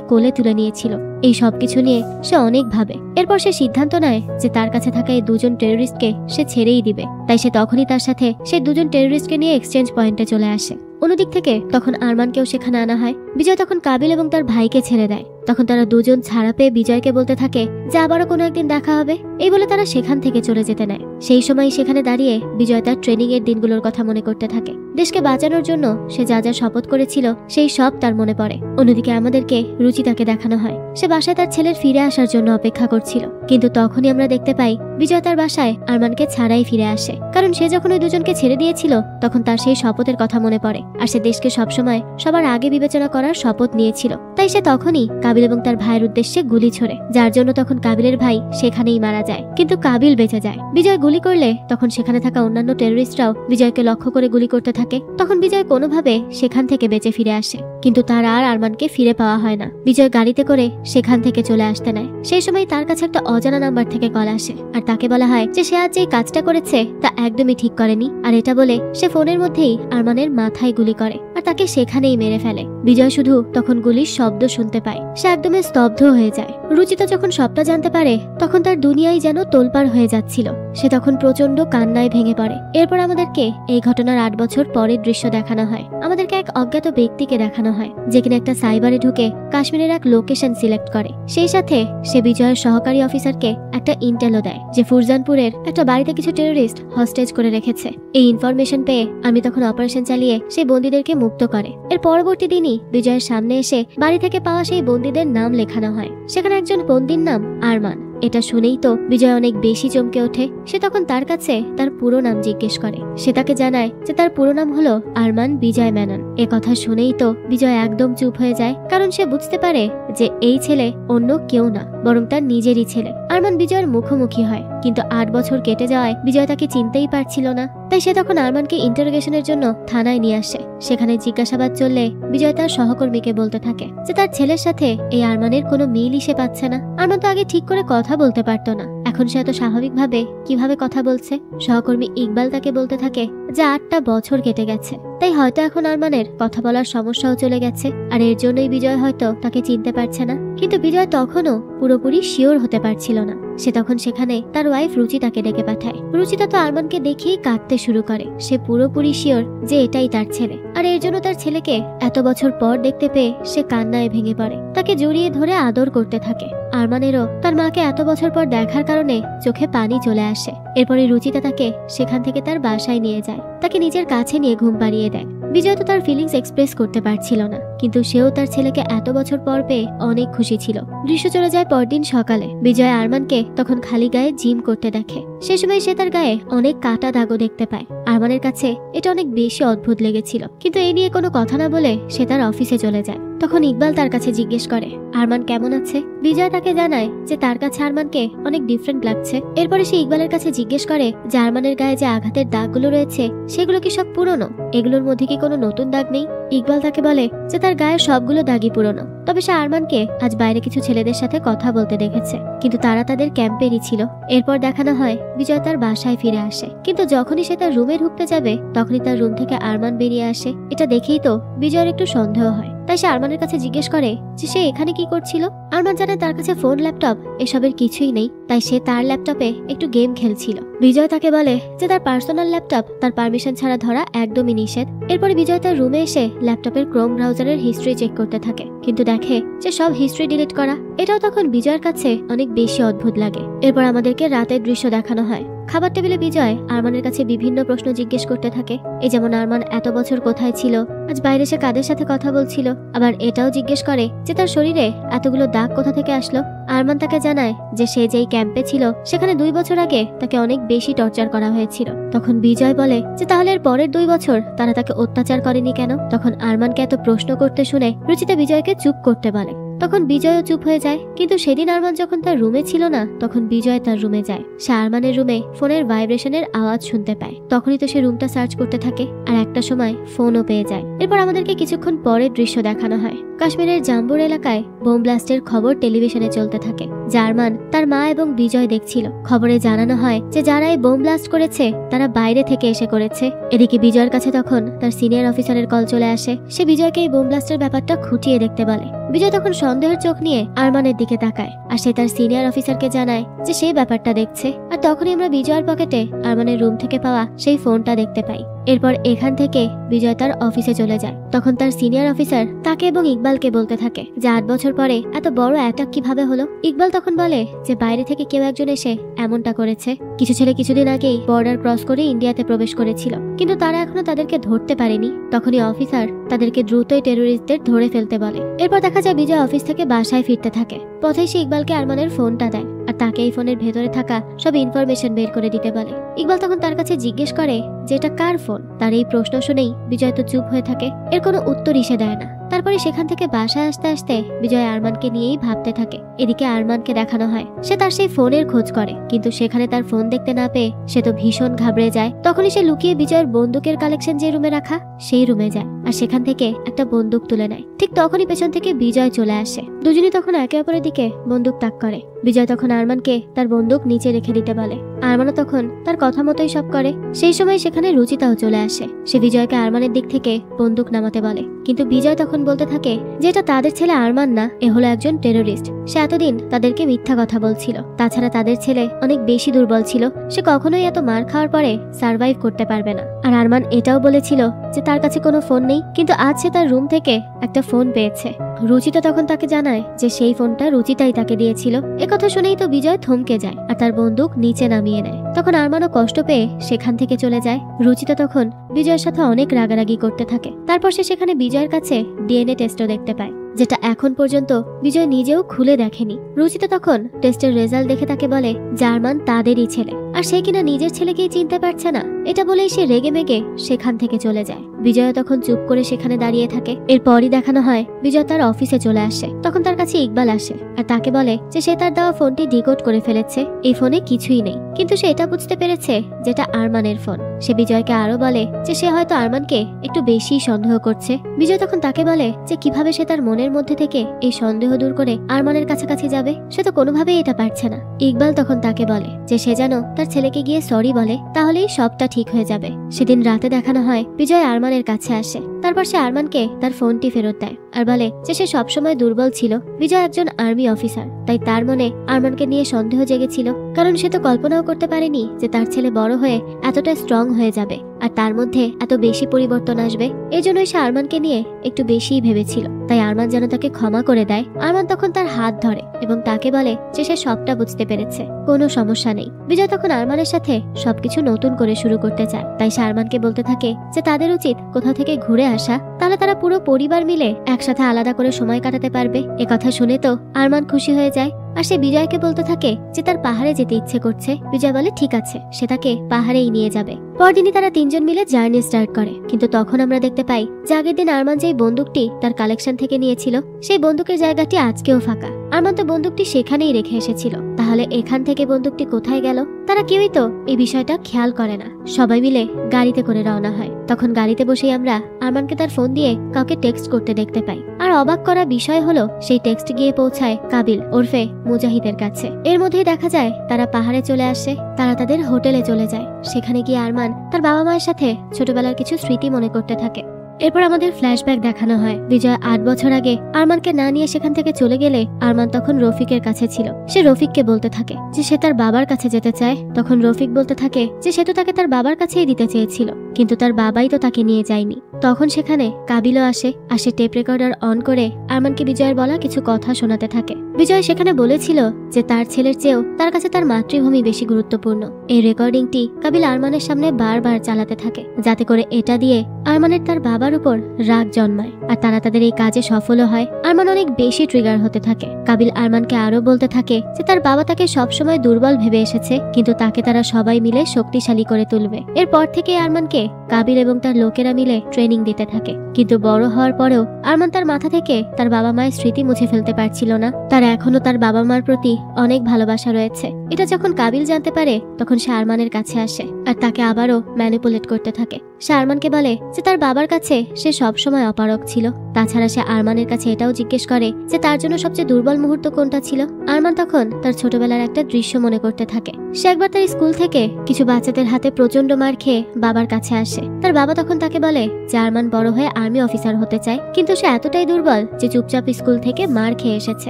কোলে তুলে নিয়েছিল। এই সবকিছু নিয়ে সে অনেক ভাবে। এরপর সে সিদ্ধান্ত নেয় যে তার কাছে থাকা এই দুজন টেররিস্টকে সে ছেড়েই দিবে। তাই সে তখনই তার সাথে সেই দুজন টেররিস্টকে নিয়ে এক্সচেঞ্জ পয়েন্টে চলে আসে। অন্যদিক থেকে তখন আরমানকেও সেখানে আনা হয়। বিজয় তখন কাবিল এবং তার ভাইকে ছেড়ে দেয়। তখন তারা দুজন ছাড়া পেয়ে বিজয়কে বলতে থাকে যে আবারও কোনো একদিন দেখা হবে। এই বলে তারা সেখান থেকে চলে যেতে নেয়। সেই সময় সেখানে দাঁড়িয়ে বিজয় তার ট্রেনিং এর দিনগুলোর কথা মনে করতে থাকে। দেশকে বাঁচানোর জন্য সে যা যা শপথ করেছিল সেই সব তার মনে পড়ে। অন্যদিকে আমাদেরকে রুচিতাকে দেখানো হয়। সে বাসায় তার ছেলের ফিরে আসার জন্য অপেক্ষা করছিল, কিন্তু তখনই আমরা দেখতে পাই বিজয় তার বাসায় আরমানকে ছাড়াই ফিরে আসে। কারণ সে যখন ওই দুজনকে ছেড়ে দিয়েছিল তখন তার সেই শপথের কথা মনে পড়ে, আর সে দেশকে সবসময় সবার আগে বিবেচনা করার শপথ নিয়েছিল। তাই সে তখনই কাবিল এবং তার ভাইয়ের উদ্দেশ্যে গুলি ছোড়ে, যার জন্য তখন কাবিলের ভাই সেখানেই মারা যায়, কিন্তু কাবিল বেঁচে যায়। বিজয় গুলি করলে তখন সেখানে থাকা অন্যান্য টেররিস্টরাও বিজয়কে লক্ষ্য করে গুলি করতে থাকে। তখন বিজয় কোনোভাবে সেখান থেকে বেঁচে ফিরে আসে, কিন্তু তার আর আরমানকে ফিরে পাওয়া হয় না। বিজয় গাড়িতে করে সেখান থেকে চলে আসতে নেয়। সেই সময় তার কাছে একটা অজানা নাম্বার থেকে কল আসে, আর তাকে বলা হয় যে সে আজ যে কাজটা করেছে তা একদমই ঠিক করেনি। আর এটা বলে সে ফোনের মধ্যেই আরমানের মাথায় গুলি করে আর তাকে সেখানেই মেরে ফেলে। বিজয় শুধু তখন গুলির শব্দ শুনতে পায়। সে একদমই স্তব্ধ হয়ে যায়। রুচিতা যখন সবটা জানতে পারে তখন তার দুনিয়াই যেন তোলপাড় হয়ে যাচ্ছিল। সে তখন প্রচন্ড কান্নায় ভেঙে পড়ে। এরপর আমাদেরকে এই ঘটনার 8 বছর পরের দৃশ্য দেখানো হয়। আমাদেরকে এক অজ্ঞাত ব্যক্তিকে দেখানো হয় যে কিনা একটা সাইবারে ঢুকে কাশ্মীরের এক লোকেশন সিলেক্ট করে। সেই সাথে সে বিজয়ের সহকারী অফিসারকে একটা ইন্টেলও দেয় যে ফুরজানপুরের একটা বাড়িতে কিছু টেররিস্ট হস্টেজ করে রেখেছে। এই ইনফরমেশন পেয়ে আমি তখন অপারেশন চালিয়ে সেই বন্দীদেরকে মুক্ত করে। এর পরবর্তী দিনই বিজয়ের সামনে এসে বাড়ি থেকে পাওয়া সেই বন্দীদের নাম লেখানো হয়। সেখানে একজন বন্দীর নাম আরমান। এটা শুনেই তো বিজয় অনেক বেশি চমকে ওঠে। সে তখন তার কাছে তার পুরো নাম জিজ্ঞেস করে। সে তাকে জানায় যে তার পুরো নাম হলো আরমান বিজয় মেনন। এ কথা শুনেই তো বিজয় একদম চুপ হয়ে যায়, কারণ সে বুঝতে পারে যে এই ছেলে অন্য কেউ না, বরং তার নিজেরই ছেলে। আরমান বিজয়ের মুখোমুখি হয়, কিন্তু 8 বছর কেটে যাওয়ায় বিজয় তাকে চিনতেই পারছিল না। তাই সে তখন আরমানকে ইন্টারোগেশনের জন্য থানায় নিয়ে আসে। সেখানে জিজ্ঞাসাবাদ চললে বিজয় তার সহকর্মীকে বলতে থাকে যে তার ছেলের সাথে এই আরমানের কোনো মিলই সে পাচ্ছে না। আরমান তো আগে ঠিক করে কথা বলতে পারতো না, এখন সে এত স্বাভাবিকভাবে কিভাবে কথা বলছে। সহকর্মী ইকবাল তাকে বলতে থাকে যে 8টা বছর কেটে গেছে, তাই হয়তো এখন আরমানের কথা বলার সমস্যাও চলে গেছে, আর এর জন্যই বিজয় হয়তো তাকে চিনতে পারছে না। কিন্তু বিজয় তখনও পুরোপুরি শিওর হতে পারছিল না। সে তখন সেখানে তার ওয়াইফ রুচিতাকে ডেকে পাঠায়। রুচিতা তো আরমানকে দেখেই কাঁদতে শুরু করে। সে পুরোপুরি শিওর যে এটাই তার ছেলে, আর এর জন্য তার ছেলেকে এত বছর পর দেখতে পেয়ে সে কান্নায় ভেঙে পড়ে। তাকে জড়িয়ে ধরে আদর করতে থাকে। আরমানেরও তার মাকে এত বছর পর দেখার কারণে চোখে পানি চলে আসে। এরপরে রুচিতা তাকে সেখান থেকে তার বাসায় নিয়ে যায়, তাকে নিজের কাছে নিয়ে ঘুম পাড়িয়ে দেয়। বিজয় তো তার ফিলিংস এক্সপ্রেস করতে পারছিল না, কিন্তু সেও তার ছেলেকে এত বছর পর পেয়ে অনেক খুশি ছিল। দৃশ্য চলে যায় পরদিন সকালে। বিজয় আরমানকে তখন খালি গায়ে জিম করতে দেখে। সে সময় সে তার গায়ে অনেক কাটা দাগও দেখতে পায়। আরমানের কাছে এটা অনেক বেশি অদ্ভুত লেগেছিল, কিন্তু এই নিয়ে কোনো কথা না বলে সে তার অফিসে চলে যায়। তখন ইকবাল তার কাছে জিজ্ঞেস করে আরমান কেমন আছে। বিজয় তাকে জানায় যে তার কাছে আরমানকে অনেক ডিফারেন্ট লাগছে। এরপরে সে ইকবালের কাছে জিজ্ঞেস করে যে আরমানের গায়ে যে আঘাতের দাগগুলো রয়েছে সেগুলো কি সব পুরনো, এগুলোর মধ্যে কি কোনো নতুন দাগ নেই। ইকবাল তাকে বলে যে তার গায়ের সবগুলো দাগই পুরনো, তবে সে আরমানকে আজ বাইরে কিছু ছেলেদের সাথে কথা বলতে দেখেছে, কিন্তু তারা তাদের ক্যাম্পেরই ছিল। এরপর দেখানো হয় বিজয় তার বাসায় ফিরে আসে, কিন্তু যখনই সে তার রুমে ঢুকতে যাবে তখনই তার রুম থেকে আরমান বেরিয়ে আসে। এটা দেখেই তো বিজয়ের একটু সন্দেহ হয়। তাই সে আরমানের কাছে জিজ্ঞেস করে যে সে এখানে কি করছিল। আরমান জানায় তার কাছে ফোন, ল্যাপটপ এসবের কিছুই নেই, তাই সে তার ল্যাপটপে একটু গেম খেলছিল। বিজয় তাকে বলে যে তার পার্সোনাল ল্যাপটপ তার পারমিশন ছাড়া ধরা একদমই নিষেধ। এরপরে বিজয় তার রুমে এসে ল্যাপটপের ক্রোম ব্রাউজারের হিস্ট্রি চেক করতে থাকে, কিন্তু দেখে যে সব হিস্ট্রি ডিলিট করা। এটাও তখন বিজয়ের কাছে অনেক বেশি অদ্ভুত লাগে। এরপর আমাদেরকে রাতের দৃশ্য দেখানো হয়। খাবার টেবিলে বিজয় আরমানের কাছে বিভিন্ন প্রশ্ন জিজ্ঞেস করতে থাকে। এই যেমন আরমান এত বছর কোথায় ছিল, আজ বাইরে সে কাদের সাথে কথা বলছিল। আবার এটাও জিজ্ঞেস করে যে তার শরীরে এতগুলো দাগ কোথা থেকে আসলো। আরমান তাকে জানায় যে সে যেই ক্যাম্পে ছিল সেখানে 2 বছর আগে তাকে অনেক বেশি টর্চার করা হয়েছিল। তখন বিজয় বলে যে তাহলে এর পরের 2 বছর তারা তাকে অত্যাচার করেনি কেন। তখন আরমানকে এত প্রশ্ন করতে শুনে রুচিতা বিজয়কে চুপ করতে বলে। তখন বিজয়ও চুপ হয়ে যায়। কিন্তু সেদিন আরমান যখন তার রুমে ছিল না, তখন বিজয় তার রুমে যায়। সে আরমানের রুমে ফোনের ভাইব্রেশনের আওয়াজ শুনতে পায়। তখনই তো সে রুমটা সার্চ করতে থাকে আর একটা সময় ফোনও পেয়ে যায়। এরপর আমাদেরকে কিছুক্ষণ পরের দৃশ্য দেখানো হয়। কাশ্মীরের জাম্বুর এলাকায় বোম ব্লাস্টের খবর টেলিভিশনে চলতে থাকে। জার্মান তার মা এবং বিজয় দেখছিল। খবরে জানানো হয় যে যারা এই বোম ব্লাস্ট করেছে তারা বাইরে থেকে এসে করেছে। এদিকে বিজয়ের কাছে তখন তার সিনিয়র অফিসারের কল চলে আসে। সে বিজয়কে এই বোম ব্লাস্টের ব্যাপারটা খুঁটিয়ে দেখতে বলে। বিজয় তখন সন্দেহের চোখ নিয়ে আরমানের দিকে তাকায় আর সে তার সিনিয়র অফিসারকে জানায় যে সেই ব্যাপারটা দেখছে। আর তখনই আমরা বিজয়ের পকেটে আরমানের রুম থেকে পাওয়া সেই ফোনটা দেখতে পাই। এরপর এখান থেকে বিজয় তার অফিসে চলে যায়। তখন তার সিনিয়র অফিসার তাকে এবং ইকবালকে বলতে থাকে যে 8 বছর পরে এত বড় অ্যাটাক কিভাবে হলো। ইকবাল তখন বলে যে বাইরে থেকে কেউ একজন এসে এমনটা করেছে। কিছু ছেলে কিছুদিন আগেই বর্ডার ক্রস করে ইন্ডিয়াতে প্রবেশ করেছিল, কিন্তু তারা এখনো তাদেরকে ধরতে পারেনি। তখনই অফিসার তাদেরকে দ্রুতই টেরোরিস্টদের ধরে ফেলতে বলে। এরপর দেখা যায় বিজয় অফিস থেকে বাসায় ফিরতে থাকে। পথে সে ইকবালকে আরমানের ফোনটা দেয় আর তাকে এই ফোনের ভেতরে থাকা সব ইনফরমেশন বের করে দিতে বলে। ইকবাল তখন তার কাছে জিজ্ঞেস করে যে এটা কার ফোন। তার এই প্রশ্ন শুনেই বিজয় তো চুপ হয়ে থাকে, এর কোনো উত্তরই সে দেয় না। তারপরে সেখান থেকে বাসায় আসতে আসতে বিজয় আরমানকে নিয়েই ভাবতে থাকে। এদিকে আরমানকে দেখানো হয় সে তার সেই ফোনের খোঁজ করে, কিন্তু সেখানে তার ফোন দেখতে না পেয়ে সে তো ভীষণ ঘাবড়ে যায়। তখনই সে লুকিয়ে বিজয়ের বন্দুকের কালেকশন যে রুমে রাখা সেই রুমে যায় আর সেখান থেকে একটা বন্দুক তুলে নেয়। ঠিক তখনই পেছন থেকে বিজয় চলে আসে। দুজনই তখন একে অপরের দিকে বন্দুক তাক করে। বিজয় তখন আরমানকে তার বন্দুক নিচে রেখে দিতে বলে। আরমানও তখন তার কথা মতোই সব করে। সেই সময় সেখানে রুচিতাও চলে আসে। সে বিজয়কে আরমানের দিক থেকে বন্দুক নামাতে বলে, কিন্তু বিজয় তখন বলতে থাকে যে এটা তাদের ছেলে আরমান না, এ হলো একজন টেরোরিস্ট। সে এতদিন তাদেরকে মিথ্যা কথা বলছিল। তাছাড়া তাদের ছেলে অনেক বেশি দুর্বল ছিল, সে কখনোই এত মার খাওয়ার পরে সার্ভাইভ করতে পারবে না। আর আরমান এটাও বলেছিল যে তার কাছে কোনো ফোন নেই, কিন্তু আজ সে তার রুম থেকে একটা ফোন পেয়েছে। রুচিতা তখন তাকে জানায় যে সেই ফোনটা রুচিতাই তাকে দিয়েছিল। একথা শুনেই তো বিজয় থমকে যায় আর তার বন্দুক নিচে নামিয়ে নেয়। তখন আরমানও কষ্ট পেয়ে সেখান থেকে চলে যায়। রুচিতা তখন বিজয়ের সাথে অনেক রাগারাগি করতে থাকে। তারপর সে সেখানে বিজয়ের কাছে ডিএনএ টেস্টও দেখতে পায়, যেটা এখন পর্যন্ত বিজয় নিজেও খুলে দেখেনি। রুচিতা তখন টেস্টের রেজাল্ট দেখে তাকে বলে জার্মান তাদেরই ছেলে, আর সে কিনা নিজের ছেলেকেই চিনতে পারছে না। এটা বলেই সে রেগে মেগে সেখান থেকে চলে যায়। বিজয় তখন চুপ করে সেখানে দাঁড়িয়ে থাকে। এরপরই দেখানো হয় বিজয় তার অফিসে চলে আসে। তখন তার কাছে ইকবাল আসে আর তাকে বলে যে সে তার দেওয়া ফোনটি ডিকোড করে ফেলেছে, এই ফোনে কিছুই নেই। কিন্তু সে এটা বুঝতে পেরেছে যেটা আরমানের ফোন। সে বিজয়কে আরো বলে যে সে হয়তো আরমানকে একটু বেশি সন্দেহ করছে। বিজয় তখন তাকে বলে যে কিভাবে সে তার মনের মধ্যে থেকে এই সন্দেহ দূর করে আরমানের কাছাকাছি যাবে, সে তো কোনোভাবেই এটা পারছে না। ইকবাল তখন তাকে বলে যে সে যেন তার ছেলেকে গিয়ে সরি বলে, তাহলেই সবটা ঠিক হয়ে যাবে। সেদিন রাতে দেখানো হয় বিজয় আরমানের কাছে আসে। তারপর সে আরমানকে তার ফোনটি ফেরত দেয় আর বলে যে সে সবসময় দুর্বল ছিল। বিজয় একজন আর্মি অফিসার, তাই তার মনে আরমানকে নিয়ে সন্দেহ জেগেছিল, কারণ সে তো কল্পনাও করতে পারেনি যে তার ছেলে বড় হয়ে এতটা স্ট্রং হয়ে যাবে আর তার মধ্যে এত বেশি পরিবর্তন আসবে। এজন্যই সে আরমানকে নিয়ে একটু বেশিই ভেবেছিল। তাই আরমান যেন তাকে ক্ষমা করে দেয়। আরমান তখন তার হাত ধরে এবং তাকে বলে যে সে সবটা বুঝতে পেরেছে, কোনো সমস্যা নেই। বিজয় তখন আরমানের সাথে সবকিছু নতুন করে শুরু করতে চায়। তাই সে আরমানকে বলতে থাকে যে তাদের উচিত কোথাও থেকে ঘুরে আসা, তাহলে তারা পুরো পরিবার মিলে একসাথে আলাদা করে সময় কাটাতে পারবে। একথা শুনে তো আরমান খুশি হয়ে যায় আর সে বিজয়কে বলতে থাকে যে তার পাহাড়ে যেতে ইচ্ছে করছে। বিজয় বলে ঠিক আছে, সে তাকে পাহাড়েই নিয়ে যাবে। পরদিনই তারা তিনজন মিলে জার্নি স্টার্ট করে। কিন্তু তখন আমরা দেখতে পাই যে আগের দিন আরমান যেই বন্দুকটি তার কালেকশন থেকে নিয়েছিল সেই বন্দুকের জায়গাটি আজকেও ফাঁকা। আরমান তো বন্দুকটি সেখানেই রেখে এসেছিল, তাহলে এখান থেকে বন্দুকটি কোথায় গেল? তারা কেউই তো এই বিষয়টা খেয়াল করে না। সবাই মিলে গাড়িতে করে রওনা হয়। তখন গাড়িতে বসেই আমরা আরমানকে তার ফোন দিয়ে কাউকে টেক্সট করতে দেখতে পাই। আর অবাক করা বিষয় হলো সেই টেক্সট গিয়ে পৌঁছায় কাবিল ওরফে মুজাহিদের কাছে। এর মধ্যেই দেখা যায় তারা পাহাড়ে চলে আসে। তারা তাদের হোটেলে চলে যায়। সেখানে গিয়ে আরমান তার বাবা মায়ের সাথে ছোটবেলার কিছু স্মৃতি মনে করতে থাকে। এরপর আমাদের ফ্ল্যাশব্যাক দেখানো হয়। বিজয় 8 বছর আগে আরমানকে না নিয়ে সেখান থেকে চলে গেলে আরমান তখন রফিকের কাছে ছিল। সে রফিককে বলতে থাকে যে সে তার বাবার কাছে যেতে চায়। তখন রফিক বলতে থাকে যে সে তো তাকে তার বাবার কাছেই দিতে চেয়েছিল, কিন্তু তার বাবাই তো তাকে নিয়ে যায়নি। তখন সেখানে কাবিলও আসে। টেপ রেকর্ডার অন করে আরমানকে বিজয়ের বলা কিছু কথা শোনাতে থাকে। বিজয় সেখানে বলেছিল যে তার ছেলের চেয়েও তার কাছে তার মাতৃভূমি বেশি গুরুত্বপূর্ণ। এই রেকর্ডিংটি কাবিল আরমানের সামনে বারবার চালাতে থাকে, যাতে করে এটা দিয়ে আরমানের তার বাবার উপর রাগ জন্মায়। আর তারা তাদের এই কাজে সফলও হয়। আরমান অনেক বেশি ট্রিগার হতে থাকে। কাবিল আরমানকে আরো বলতে থাকে যে তার বাবা তাকে সবসময় দুর্বল ভেবে এসেছে, কিন্তু তাকে তারা সবাই মিলে শক্তিশালী করে তুলবে। এরপর থেকে আরমানকে কাবিল এবং তার লোকেরা মিলে ট্রেনিং ট্রেনিং দিতে থাকে। কিন্তু বড় হওয়ার পরেও আরমান তার মাথা থেকে তার বাবা মায়ের স্মৃতি মুছে ফেলতে পারছিল না। তার এখনো তার বাবা মার প্রতি অনেক ভালোবাসা রয়েছে। এটা যখন কাবিল জানতে পারে তখন সে আরমানের কাছে আসে আর তাকে আবারও ম্যানিপুলেট করতে থাকে। সে আরমানকে বলে যে তার বাবার কাছে সে সবসময় অপারগ ছিল। তাছাড়া সে আরমানের কাছে এটাও জিজ্ঞেস করে যে তার জন্য সবচেয়ে দুর্বল মুহূর্ত কোনটা ছিল। আরমান তখন তার ছোটবেলার একটা দৃশ্য মনে করতে থাকে। সে একবার তার স্কুল থেকে কিছু বাচ্চাদের হাতে প্রচন্ড মার খেয়ে বাবার কাছে আসে। তার বাবা তখন তাকে বলে যে আরমান বড় হয়ে আর্মি অফিসার হতে চায়, কিন্তু সে এতটাই দুর্বল যে চুপচাপ স্কুল থেকে মার খেয়ে এসেছে।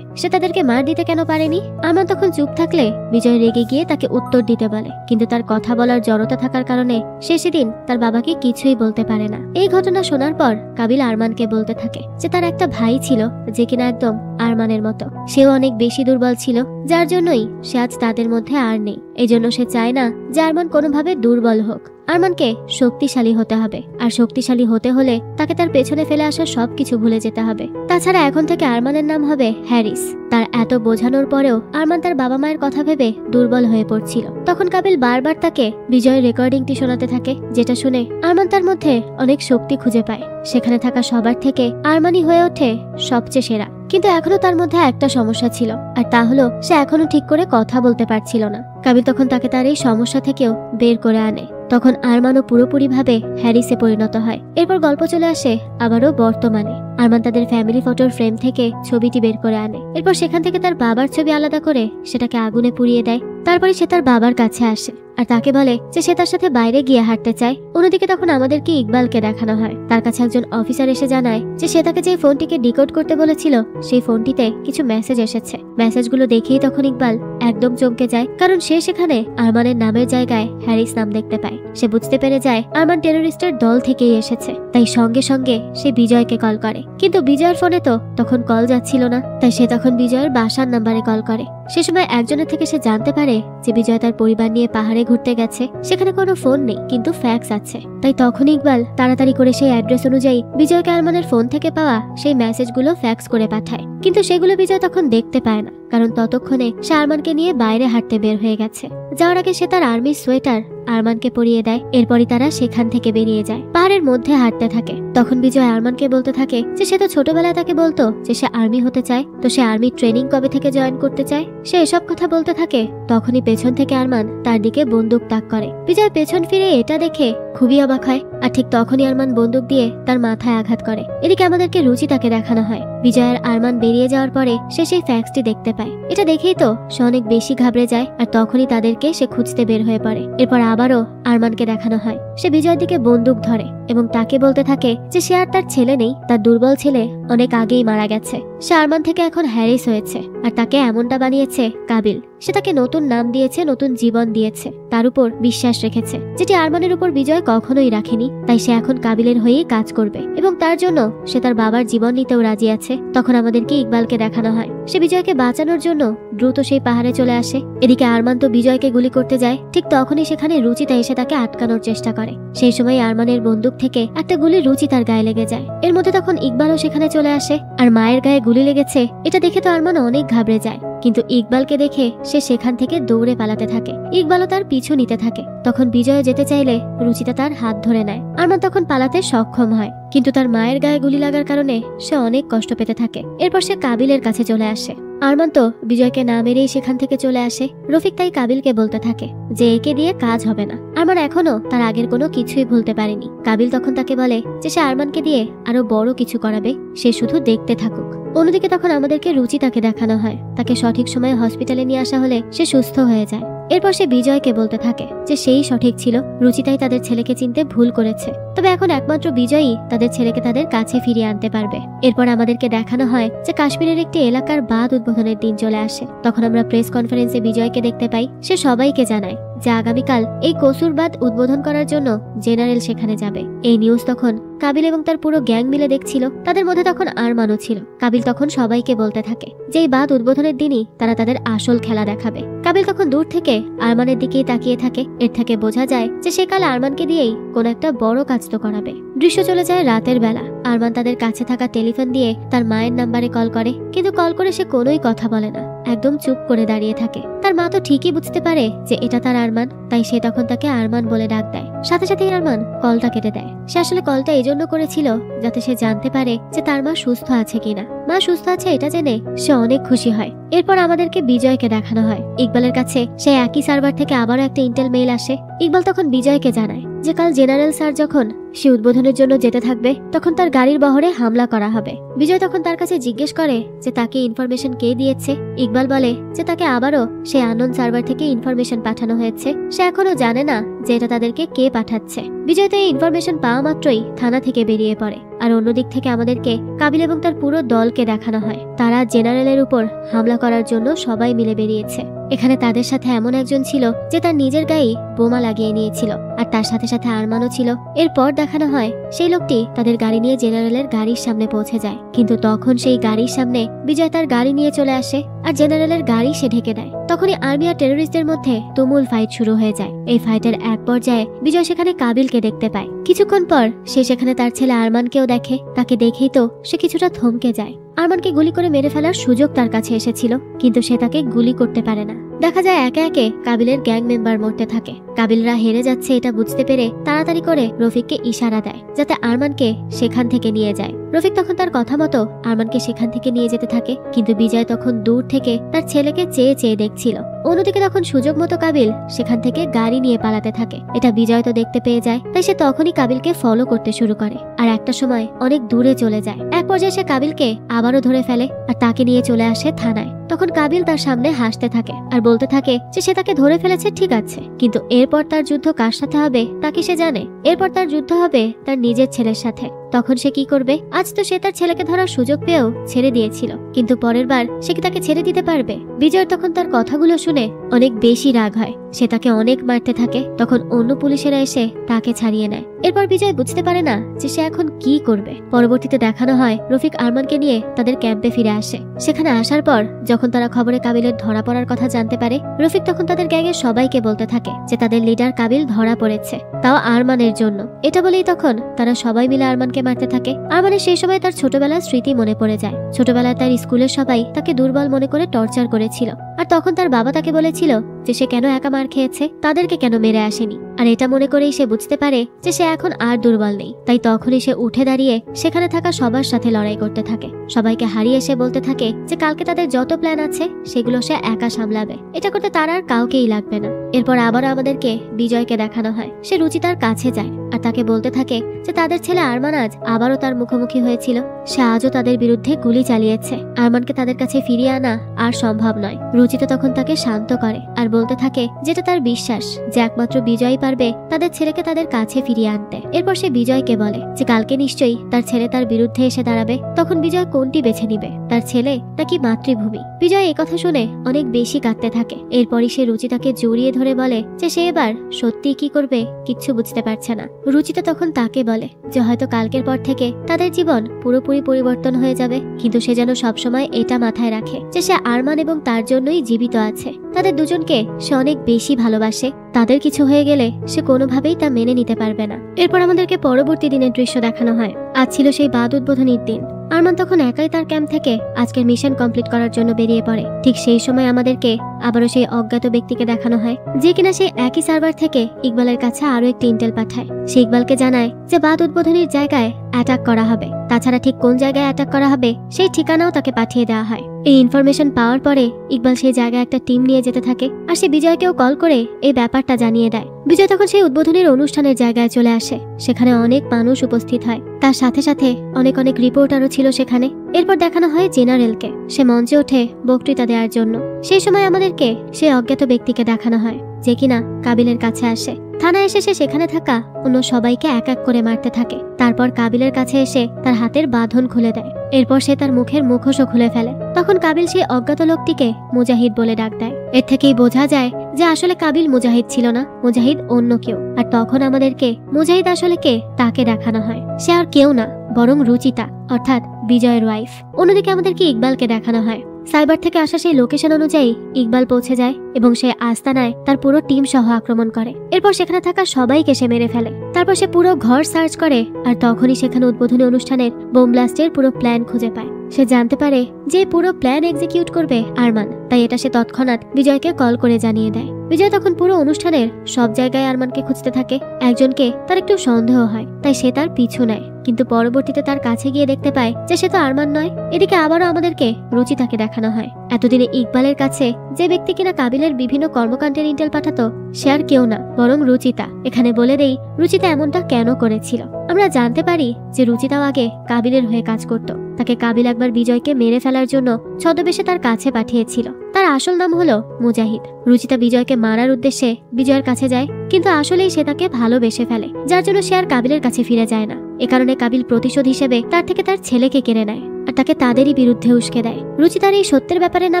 সে তাদেরকে মার দিতে কেন পারেনি? আরমান তখন চুপ থাকলে বিজয় রেগে গিয়ে তাকে উত্তর দিতে বলে, কিন্তু তার কথা বলার জড়তা থাকার কারণে সে সেদিন তার বাবাকে কিছুই বলতে পারে না। এই ঘটনা শোনার পর কাবিল আরমানকে বলতে থাকে যে তার একটা ভাই ছিল যে কিনা একদম আরমানের মতো। সেও অনেক বেশি দুর্বল ছিল, যার জন্যই সে আজ তাদের মধ্যে আর নেই। এই জন্য সে চায় না যে আরমান কোনোভাবে দুর্বল হোক। আরমানকে শক্তিশালী হতে হবে, আর শক্তিশালী হতে হলে তাকে তার পেছনে ফেলে আসা সবকিছু ভুলে যেতে হবে। তাছাড়া এখন থেকে আরমানের নাম হবে হ্যারিস। তার এত বোঝানোর পরেও আরমান তার বাবা মায়ের কথা ভেবে দুর্বল হয়ে পড়ছিল। তখন কাবিল বারবার তাকে বিজয়ের রেকর্ডিংটি শোনাতে থাকে, যেটা শুনে আরমান তার মধ্যে অনেক শক্তি খুঁজে পায়। সেখানে থাকা সবার থেকে আরমানই হয়ে ওঠে সবচেয়ে সেরা। কিন্তু এখনো তার মধ্যে একটা সমস্যা ছিল, আর তা হলো সে এখনো ঠিক করে কথা বলতে পারছিল না। কাবিল তখন তাকে তার এই সমস্যা থেকেও বের করে আনে। তখন আরমানও পুরোপুরিভাবে হ্যারিসে পরিণত হয়। এরপর গল্প চলে আসে আবারও বর্তমানে। আরমান তাদের ফ্যামিলি ফটোর ফ্রেম থেকে ছবিটি বের করে আনে। এরপর সেখান থেকে তার বাবার ছবি আলাদা করে সেটাকে আগুনে পুড়িয়ে দেয়। তারপরে সে তার বাবার কাছে আসে আর তাকে বলে যে সে তার সাথে বাইরে গিয়ে হাঁটতে চায়। অন্যদিকে তখন আমাদেরকে ইকবালকে দেখানো হয়। তার কাছে একজন অফিসার এসে জানায় যে সে তাকে যে ফোনটিকে ডিকোড করতে বলেছিল সেই ফোনটিতে কিছু মেসেজ এসেছে। মেসেজগুলো দেখেই তখন ইকবাল একদম চমকে যায়, কারণ সে সেখানে আরমানের নামের জায়গায় হ্যারিস নাম দেখতে পায়। সে বুঝতে পেরে যায় আরমান টেররিস্টের দল থেকেই এসেছে। তাই সঙ্গে সঙ্গে সে বিজয়কে কল করে, কিন্তু বিজয়ের ফোনে তো তখন কল যাচ্ছিল না। তাই সে তখন বিজয়ের বাসার নাম্বারে কল করে। সে সময় একজনের থেকে সে জানতে পারে যে বিজয় তার পরিবার নিয়ে পাহাড়ে ঘুরতে গেছে। সেখানে কোনো ফোন নেই, কিন্তু ফ্যাক্স আছে। তাই তখন ইকবাল তাড়াতাড়ি করে সেই অ্যাড্রেস অনুযায়ী বিজয়কে আরমানের ফোন থেকে পাওয়া সেই মেসেজগুলো ফ্যাক্স করে পাঠায়। কিন্তু সেগুলো বিজয় তখন দেখতে পায় না, কারণ ততক্ষণে সে আরমানকে নিয়ে বাইরে হাঁটতে বের হয়ে গেছে। যাওয়ার আগে সে তার আর্মির সোয়েটার আরমানকে পরিয়ে দেয়। এরপরই তারা সেখান থেকে বেরিয়ে যায়, পাহাড়ের মধ্যে হাঁটতে থাকে। তখন বিজয় আরমানকে বলতে থাকে যে সে তো ছোটবেলায় তাকে বলতো যে সে আর্মি হতে চায়, তো সে আর্মি ট্রেনিং কবে থেকে জয়েন করতে চায়। সে এসব কথা বলতে থাকে, তখনই পেছন থেকে আরমান তার দিকে বন্দুক তাক করে। বিজয় পেছন ফিরে এটা দেখে খুবই অবাক হয়, আর ঠিক তখনই আরমান বন্দুক দিয়ে তার মাথায় আঘাত করে। এদিকে আমাদেরকে রুচিতাকে দেখানো হয়। বিজয়ের আরমান বেরিয়ে যাওয়ার পরে সে সেই ফ্যাক্সটি দেখতে পায়। এটা দেখেই তো সে অনেক বেশি ঘাবড়ে যায়, আর তখনই তাদেরকে সে খুঁজতে বের হয়ে পড়ে। এরপর আবারও আরমানকে দেখানো হয়। সে বিজয়ের দিকে বন্দুক ধরে এবং তাকে বলতে থাকে যে সে আর তার ছেলে নেই, তার দুর্বল ছেলে অনেক আগেই মারা গেছে। সে আরমান থেকে এখন হ্যারিস হয়েছে, আর তাকে এমনটা বানিয়েছে কাবিল। সে তাকে নতুন নাম দিয়েছে, নতুন জীবন দিয়েছে, তার উপর বিশ্বাস রেখেছে, যেটি আরমানের উপর বিজয় কখনোই রাখেনি। তাই সে এখন কাবিলের হয়েই কাজ করবে এবং তার জন্য সে তার বাবার জীবন নিতেও রাজি আছে। তখন আমাদেরকে ইকবালকে দেখানো হয়। সে বিজয়কে বাঁচানোর জন্য দ্রুত সেই পাহাড়ে চলে আসে। এদিকে আরমান তো বিজয়কে গুলি করতে যায়, ঠিক তখনই সেখানে রুচিতা এসে তাকে আটকানোর চেষ্টা করে। সেই সময় আরমানের বন্দুক থেকে একটা গুলি রুচিতার গায়ে লেগে যায়। এর মধ্যে তখন ইকবালও সেখানে চলে আসে, আর মায়ের গায়ে গুলি লেগেছে এটা দেখে তো আরমান অনেক ঘাবড়ে যায়। কিন্তু ইকবালকে দেখে সে সেখান থেকে দৌড়ে পালাতে থাকে। ইকবালও তার পিছু নিতে থাকে। তখন বিজয় যেতে চাইলে রুচিতা তার হাত ধরে নেয়। আরমান তখন পালাতে সক্ষম হয়, কিন্তু তার মায়ের গায়ে গুলি লাগার কারণে সে অনেক কষ্ট পেতে থাকে। এরপর সে কাবিলের কাছে চলে আসে। আরমান তো বিজয়কে না মেরেই সেখান থেকে চলে আসে। রফিক তাই কাবিলকে বলতে থাকে যে একে দিয়ে কাজ হবে না। আরমান এখনো তার আগের কোনো কিছুই ভুলতে পারেনি। কাবিল তখন তাকে বলে যে সে আরমানকে দিয়ে আরো বড় কিছু করাবে, সে শুধু দেখতে থাকুক। অন্যদিকে তখন আমাদেরকে রুচিতাকে দেখানো হয়। তাকে সঠিক সময়ে হসপিটালে নিয়ে আসা হলে সে সুস্থ হয়ে যায়। এরপর সে বিজয়কে বলতে থাকে যে সেই সঠিক ছিল, রুচিতাই তাদের ছেলেকে চিনতে ভুল করেছে। তবে এখন একমাত্র বিজয়ই তাদের ছেলেকে তাদের কাছে ফিরিয়ে আনতে পারবে। এরপর আমাদেরকে দেখানো হয় যে কাশ্মীরের একটি এলাকার বাঁধ উদ্বোধনের দিন চলে আসে। তখন আমরা প্রেস কনফারেন্সে বিজয়কে দেখতে পাই। সে সবাইকে জানায় যে আগামীকাল এই কসুর বাঁধ উদ্বোধন করার জন্য জেনারেল সেখানে যাবে। এই নিউজ তখন কাবিল এবং তার পুরো গ্যাং মিলে দেখছিল। তাদের মধ্যে তখন আরমানও ছিল। কাবিল তখন সবাইকে বলতে থাকে যে এই বাঁধ উদ্বোধনের দিনই তারা তাদের আসল খেলা দেখাবে। কাবিল তখন দূর থেকে আরমানের দিকেই তাকিয়ে থাকে। এর থেকে বোঝা যায় যে সে কাল আরমানকে দিয়েই কোন একটা বড় কাজ তো করাবে। দৃশ্য চলে যায় রাতের বেলা। আরমান তাদের কাছে থাকা টেলিফোন দিয়ে তার মায়ের নাম্বারে কল করে, কিন্তু কল করে সে কোনোই কথা বলে না। একদম চুপ করে দাঁড়িয়ে থাকে। তার মা তো ঠিকই বুঝতে পারে যে এটা তার আরমান, তাই সে তখন তাকে আরমান বলে ডাক দেয়। সাথে সাথেই আরমান কলটা কেটে দেয়। সে আসলে কলটা এই জন্য করেছিল যাতে সে জানতে পারে যে তার মা সুস্থ আছে কিনা। মা সুস্থ আছে এটা জেনে সে অনেক খুশি হয়। এরপর আমাদেরকে বিজয়কে দেখানো হয়। ইকবালের কাছে সেই একই সার্ভার থেকে আবারও একটা ইন্টেল মেইল আসে। ইকবাল তখন বিজয়কে জানায় যে কাল জেনারেল স্যার যখন সে উদ্বোধনের জন্য যেতে থাকবে তখন তার গাড়ির বহরে হামলা করা হবে। বিজয় তখন তার কাছে জিজ্ঞেস করে যে তাকে ইনফরমেশন কে দিয়েছে। ইকবাল বলে যে তাকে আবারও সেই আননোন সার্ভার থেকে ইনফরমেশন পাঠানো হয়েছে। সে এখনো জানে না যে এটা তাদেরকে কে পাঠাচ্ছে। বিজয় তো এই ইনফরমেশন পাওয়া মাত্রই থানা থেকে বেরিয়ে পড়ে। আর অন্যদিক থেকে আমাদেরকে কাবিল এবং তার পুরো দলকে দেখানো হয়। তারা জেনারেলের উপর হামলা করার জন্য সবাই মিলে বেরিয়েছে। এখানে তাদের সাথে এমন একজন ছিল যে তার নিজের গায়ে বোমা লাগিয়ে নিয়েছিল, আর তার সাথে সাথে আরমানও ছিল। এরপর দেখানো হয় সেই লোকটি তাদের গাড়ি নিয়ে জেনারেলের গাড়ির সামনে পৌঁছে যায়, কিন্তু তখন সেই গাড়ির সামনে বিজয় তার গাড়ি নিয়ে চলে আসে আর জেনারেলের গাড়ি সে ঢেকে দেয়। তখনই আর্মি আর টেররিস্টদের মধ্যে তুমুল ফাইট শুরু হয়ে যায়। এই ফাইটের এক পর্যায়ে বিজয় সেখানে কাবিলকে দেখতে পায়। কিছুক্ষণ পর সে সেখানে তার ছেলে আরমানকেও দেখে। তাকে দেখেই তো সে কিছুটা থমকে যায়। আরমানকে গুলি করে মেরে ফেলার সুযোগ তার কাছে এসেছিল, কিন্তু সে তাকে গুলি করতে পারে না। দেখা যায় একে একে কাবিলের গ্যাং মেম্বার মরতে থাকে। কাবিলরা হেরে যাচ্ছে এটা বুঝতে পেরে তাড়াতাড়ি করে রফিককে ইশারা দেয় যাতে আরমানকে সেখান থেকে নিয়ে যায়। রফিক তখন তার কথা মতো আরমানকে সেখান থেকে নিয়ে যেতে থাকে, কিন্তু বিজয় তখন দূর থেকে তার ছেলেকে চেয়ে চেয়ে দেখছিল। অন্যদিকে তখন সুযোগ মতো কাবিল সেখান থেকে গাড়ি নিয়ে পালাতে থাকে। এটা বিজয় তো দেখতে পেয়ে যায়, তাই সে তখনই কাবিলকে ফলো করতে শুরু করে আর একটা সময় অনেক দূরে চলে যায়। এক পর্যায়ে সে কাবিলকে আবারও ধরে ফেলে আর তাকে নিয়ে চলে আসে থানায়। তখন কাবিল তার সামনে হাসতে থাকে আর বলতে থাকে যে সে তাকে ধরে ফেলেছে ঠিক আছে, কিন্তু এরপর তার যুদ্ধ কার সাথে হবে তা কি সে জানে? এরপর তার যুদ্ধ হবে তার নিজের ছেলের সাথে। তখন সে কি করবে? আজ তো সে তার ছেলেকে ধরার সুযোগ পেয়েও ছেড়ে দিয়েছিল, কিন্তু পরের বার সে কি তাকে ছেড়ে দিতে পারবে? বিজয় তখন তার কথাগুলো শুনে অনেক বেশি রাগ হয়। সে তাকে অনেক মারতে থাকে। তখন অন্য পুলিশেরা এসে তাকে ছাড়িয়ে নেয়। এরপর বিজয় বুঝতে পারে না যে সে এখন কি করবে। পরবর্তীতে দেখানো হয় রফিক আরমানকে নিয়ে তাদের ক্যাম্পে ফিরে আসে। সেখানে আসার পর যখন তারা খবরে কাবিলের ধরা পড়ার কথা জানতে পারে, রফিক তখন তাদের গ্যাংয়ের সবাইকে বলতে থাকে যে তাদের লিডার কাবিল ধরা পড়েছে, তাও আরমানের জন্য। এটা বলেই তখন তারা সবাই মিলে আরমানকে মারতে থাকে। আরমানের সেই সময় তার ছোটবেলার স্মৃতি মনে পড়ে যায়। ছোটবেলায় তার স্কুলের সবাই তাকে দুর্বল মনে করে টর্চার করেছিল, আর তখন তার বাবা তাকে বলেছিল যে সে কেন একা মার খেয়েছে, তাদেরকে কেন মেরে আসেনি। আর এটা মনে করেই সে বুঝতে পারে যে সে এখন আর দুর্বল নেই। তাই তখনই সে উঠে দাঁড়িয়ে সেখানে থাকা সবার সাথে লড়াই করতে থাকে। সবাইকে হারিয়ে সে বলতে থাকে যে কালকে তাদের যত প্ল্যান আছে সেগুলো সে একা সামলাবে। এটা করতে তার আর কাউকেই লাগবে না। এরপর আবারও আমাদেরকে বিজয়কে দেখানো হয়। সে রুচিতার কাছে যায় আর তাকে বলতে থাকে যে তাদের ছেলে আরমান আজ আবারও তার মুখোমুখি হয়েছিল। সে আজও তাদের বিরুদ্ধে গুলি চালিয়েছে। আরমানকে তাদের কাছে ফিরিয়ে আনা আর সম্ভব নয়। রুচিতা তখন তাকে শান্ত করে আর বলতে থাকে যেটা তার বিশ্বাস যে একমাত্র বিজয় পারবে তাদের ছেলেকে তাদের কাছে ফিরিয়ে আনতে। এরপর সে বিজয়কে বলে যে কালকে নিশ্চয়ই তার ছেলে তার বিরুদ্ধে এসে দাঁড়াবে। তখন বিজয় কোনটি বেছে নিবে, তার ছেলে নাকি মাতৃভূমি? বিজয় এই কথা শুনে অনেক বেশি কাঁদতে থাকে। এরপরই সে রুচিতাকে জড়িয়ে ধরে বলে যে সে এবার সত্যি কি করবে কিচ্ছু বুঝতে পারছে না। রুচিতা তখন তাকে বলে যে হয়তো কালকের পর থেকে তাদের জীবন পুরোপুরি পরিবর্তন হয়ে যাবে, কিন্তু সে যেন সবসময় এটা মাথায় রাখে যে সে আরমান এবং তার জন্যই জীবিত আছে। তাদের দুজনকে সে অনেক বেশি ভালোবাসে। তাদের কিছু হয়ে গেলে সে কোনোভাবেই তা মেনে নিতে পারবে না। এরপর আমাদেরকে পরবর্তী দিনের দৃশ্য দেখানো হয়। আজ ছিল সেই বাদ উদ্বোধনীর দিন। আরমান তখন একাই তার ক্যাম্প থেকে আজকের মিশন কমপ্লিট করার জন্য বেরিয়ে পড়ে। ঠিক সেই সময় আমাদেরকে আবারও সেই অজ্ঞাত ব্যক্তিকে দেখানো হয় যে কিনা সেই একই সার্ভার থেকে ইকবালের কাছে আরো একটি ইন্টেল পাঠায়। সে ইকবালকে জানায় যে বাদ উদ্বোধনীর জায়গায় অ্যাটাক করা হবে। তাছাড়া ঠিক কোন জায়গায় অ্যাটাক করা হবে সেই ঠিকানাও তাকে পাঠিয়ে দেওয়া হয়। এই ইনফরমেশন পাওয়ার পরে ইকবাল সেই জায়গায় একটা টিম নিয়ে যেতে থাকে আর সে বিজয়কেও কল করে এই ব্যাপারটা জানিয়ে দেয়। বিজয় তখন সেই উদ্বোধনীর অনুষ্ঠানের জায়গায় চলে আসে। সেখানে অনেক মানুষ উপস্থিত হয়, তার সাথে সাথে অনেক অনেক রিপোর্টারও ছিল সেখানে। এরপর দেখানো হয় জেনারেলকে। সে মঞ্চে ওঠে বক্তৃতা দেওয়ার জন্য। সেই সময় আমাদেরকে সেই অজ্ঞাত ব্যক্তিকে দেখানো হয় যে কিনা কাবিলের কাছে আসে। থানায় এসে সে সেখানে থাকা অন্য সবাইকে এক এক করে মারতে থাকে। তারপর কাবিলের কাছে এসে তার হাতের বাঁধন খুলে দেয়। এরপর সে তার মুখের মুখোশও খুলে ফেলে। তখন কাবিল সেই অজ্ঞাত লোকটিকে মুজাহিদ বলে ডাক দেয়। এর থেকেই বোঝা যায় যে আসলে কাবিল মুজাহিদ ছিল না, মুজাহিদ অন্য কেউ। আর তখন আমাদেরকে মুজাহিদ আসলে কে তাকে দেখানো হয়। সে আর কেউ না বরং রুচিতা, অর্থাৎ বিজয়ের ওয়াইফ। অন্যদিকে আমাদেরকে ইকবালকে দেখানো হয়। সাইবার থেকে আসা সেই লোকেশন অনুযায়ী ইকবাল পৌঁছে যায় এবং সে আস্তানায় তার পুরো টিম সহ আক্রমণ করে। এরপর সেখানে থাকা সবাইকে সে মেরে ফেলে। তারপর সে পুরো ঘর সার্চ করে আর তখনই সেখানে উদ্বোধনী অনুষ্ঠানের বোম ব্লাস্টের পুরো প্ল্যান খুঁজে পায়। সে জানতে পারে যে পুরো প্ল্যান এক্সিকিউট করবে আরমান, তাই এটা সে তৎক্ষণাৎ বিজয়কে কল করে জানিয়ে দেয়। বিজয় তখন পুরো অনুষ্ঠানের সব জায়গায় আরমানকে খুঁজতে থাকে। একজনকে তার একটু সন্দেহ হয়, তাই সে তার পিছু নেয়, কিন্তু পরবর্তীতে তার কাছে গিয়ে দেখতে পায় যে সে তো আরমান নয়। এদিকে আবারও আমাদেরকে রুচিতাকে দেখানো হয়। এতদিনে ইকবালের কাছে যে ব্যক্তি কিনা কাবিলের বিভিন্ন কর্মকাণ্ডের ইন্টেল পাঠাতো সে আর কেউ না, বরং রুচিতা। এখানে বলে দেই রুচিতা এমনটা কেন করেছিল। আমরা জানতে পারি যে রুচিতাও আগে কাবিলের হয়ে কাজ করত। তাকে কাবিল একবার বিজয়কে মেরে ফেলার জন্য ছদ্মবেশে তার কাছে পাঠিয়েছিল। তার আসল নাম হলো মুজাহিদ। রুচিতা বিজয়কে মারার উদ্দেশ্যে বিজয়ের কাছে যায়, কিন্তু আসলেই সে তাকে ভালোবেসে ফেলে, যার জন্য সে আর কাবিলের কাছে ফিরে যায় না। এ কারণে কাবিল প্রতিশোধ হিসেবে তার থেকে তার ছেলেকে কেড়ে নেয় আর তাকে তাদেরই বিরুদ্ধে উস্কে দেয়। রুচিতার এই সত্যের ব্যাপারে না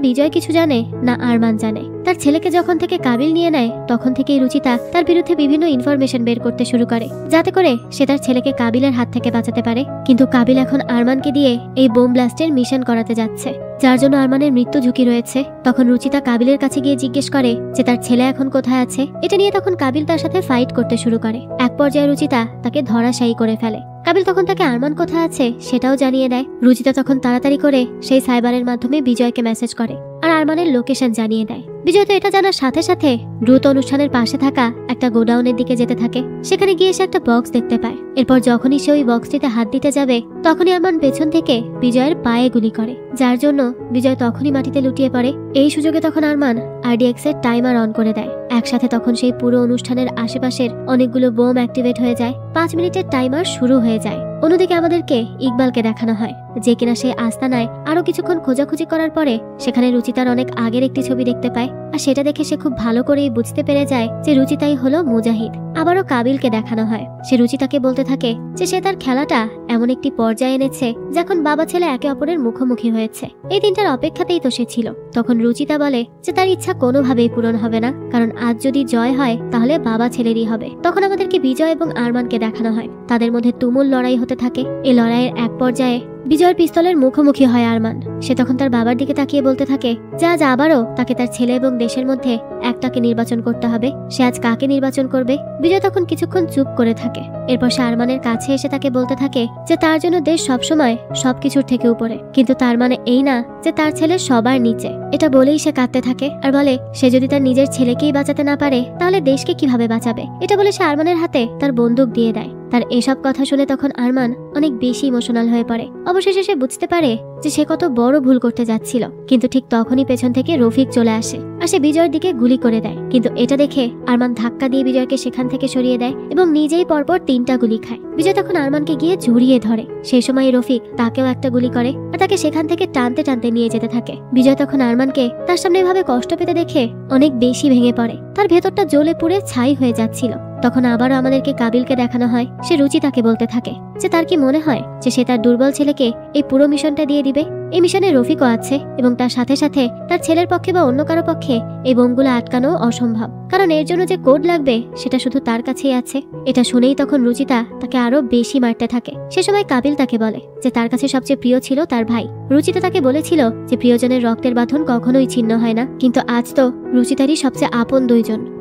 বিজয় কিছু জানে না আরমান জানে। তার ছেলেকে যখন থেকে কাবিল নিয়ে নেয় তখন থেকেই রুচিতা তার বিরুদ্ধে বিভিন্ন ইনফরমেশন বের করতে শুরু করে, যাতে করে সে তার ছেলেকে কাবিলের হাত থেকে বাঁচাতে পারে। কিন্তু কাবিল এখন আরমানকে দিয়ে এই বোম ব্লাস্টের মিশন করাতে যাচ্ছে, যার জন্য আরমানের মৃত্যু ঝুঁকি রয়েছে। তখন রুচিতা কাবিলের কাছে গিয়ে জিজ্ঞেস করে যে তার ছেলে এখন কোথায় আছে। এটা নিয়ে তখন কাবিল তার সাথে ফাইট করতে শুরু করে। এক পর্যায়ে রুচিতা তাকে ধরাশায়ী করে ফেলে। কাবিল তখন তাকে আরমান কোথায় আছে সেটাও জানিয়ে দেয়। রুচিতা তখন তাড়াতাড়ি করে সেই সাইবারের মাধ্যমে বিজয়কে মেসেজ করে আর আরমানের লোকেশন জানিয়ে দেয়। বিজয় তো এটা জানার সাথে সাথে দ্রুত অনুষ্ঠানের পাশে থাকা একটা গোডাউনের দিকে যেতে থাকে। সেখানে গিয়ে সে একটা বক্স দেখতে পায়। এরপর যখনই সে ওই বক্সটিতে হাত দিতে যাবে তখনই আরমান পেছন থেকে বিজয়ের পায়ে গুলি করে, যার জন্য বিজয় তখনই মাটিতে লুটিয়ে পড়ে। এই সুযোগে তখন আরমান আরডিএক্স এর টাইমার অন করে দেয়। একসাথে তখন সেই পুরো অনুষ্ঠানের আশেপাশের অনেকগুলো বোম অ্যাক্টিভেট হয়ে যায়। 5 মিনিটের টাইমার শুরু হয়ে যায়। অন্যদিকে আমাদেরকে ইকবালকে দেখানো হয়, যে কিনা সেই আস্তানায় আরো কিছুক্ষণ খোঁজাখুঁজি করার পরে সেখানে রুচিতার অনেক আগের একটি ছবি দেখতে পায়। আর সেটা দেখে সে খুব ভালো করেই বুঝতে পেরে যায় যে রুচিতাই হলো মুজাহিদ। আবারও কাবিলকে দেখানো হয়। সে রুচিতাকে বলতে থাকে যে সে তার খেলাটা এমন একটি পর্যায়ে এনেছে যখন বাবা ছেলে একে অপরের মুখোমুখি হয়েছে। এই দিনটার অপেক্ষাতেই তো সে ছিল। তখন রুচিতা বলে যে তার ইচ্ছা কোনোভাবেই পূরণ হবে না, কারণ আজ যদি জয় হয় তাহলে বাবা ছেলেরই হবে। তখন আমাদেরকে বিজয় এবং আরমানকে দেখানো হয়। তাদের মধ্যে তুমুল লড়াই হতে থাকে। এই লড়াইয়ের এক পর্যায়ে বিজয়ের পিস্তলের মুখোমুখি হয় আরমান। সে তখন তার বাবার দিকে তাকিয়ে বলতে থাকে যে আজ আবারও তাকে তার ছেলে এবং দেশের মধ্যে একটাকে নির্বাচন করতে হবে। সে আজ কাকে নির্বাচন করবে? বিজয় তখন কিছুক্ষণ চুপ করে থাকে। এরপর সে আরমানের কাছে এসে তাকে বলতে থাকে যে তার জন্য দেশ সবসময় সবকিছুর থেকে উপরে, কিন্তু তার মানে এই না যে তার ছেলে সবার নিচে। এটা বলেই সে কাঁদতে থাকে আর বলে সে যদি তার নিজের ছেলেকেই বাঁচাতে না পারে তাহলে দেশকে কিভাবে বাঁচাবে। এটা বলে সে আরমানের হাতে তার বন্দুক দিয়ে দেয়। তার এসব কথা শুনে তখন আরমান অনেক বেশি ইমোশনাল হয়ে পড়ে। অবশেষে সে বুঝতে পারে যে সে কত বড় ভুল করতে যাচ্ছিল। কিন্তু ঠিক তখনই পেছন থেকে রফিক চলে আসে আর সে বিজয়ের দিকে গুলি করে দেয়। কিন্তু এটা দেখে আরমান ধাক্কা দিয়ে বিজয়কে সেখান থেকে সরিয়ে দেয় এবং নিজেই পরপর 3টা গুলি খায়। বিজয় তখন আরমানকে গিয়ে জড়িয়ে ধরে। সেই সময় রফিক তাকেও একটা গুলি করে আর তাকে সেখান থেকে টানতে টানতে নিয়ে যেতে থাকে। বিজয় তখন আরমানকে তার সামনে এভাবে কষ্ট পেতে দেখে অনেক বেশি ভেঙে পড়ে। তার ভেতরটা জ্বলে পুড়ে ছাই হয়ে যাচ্ছিল। তখন আবারও আমাদেরকে কাবিলকে দেখানো হয়। সে রুচিতাকে বলতে থাকে যে তার কি মনে হয় যে সে তার দুর্বল ছেলেকে এই পুরো মিশনটা দিয়ে দিবে। এই মিশনে রফিকও আছে এবং তার সাথে সাথে তার ছেলের পক্ষে বা অন্য কারো পক্ষে এই বোমগুলো আটকানো অসম্ভব, কারণ এর জন্য যে কোড লাগবে সেটা শুধু তার কাছেই আছে। এটা শুনেই তখন রুচিতা তাকে আরো বেশি মারতে থাকে। সে সময় কাবিল তাকে বলে যে তার কাছে সবচেয়ে প্রিয় ছিল তার ভাই। রুচিতা তাকে বলেছিল যে প্রিয়জনের রক্তের বাঁধন কখনোই ছিন্ন হয় না, কিন্তু আজ তো রুচিতারই সবচেয়ে আপন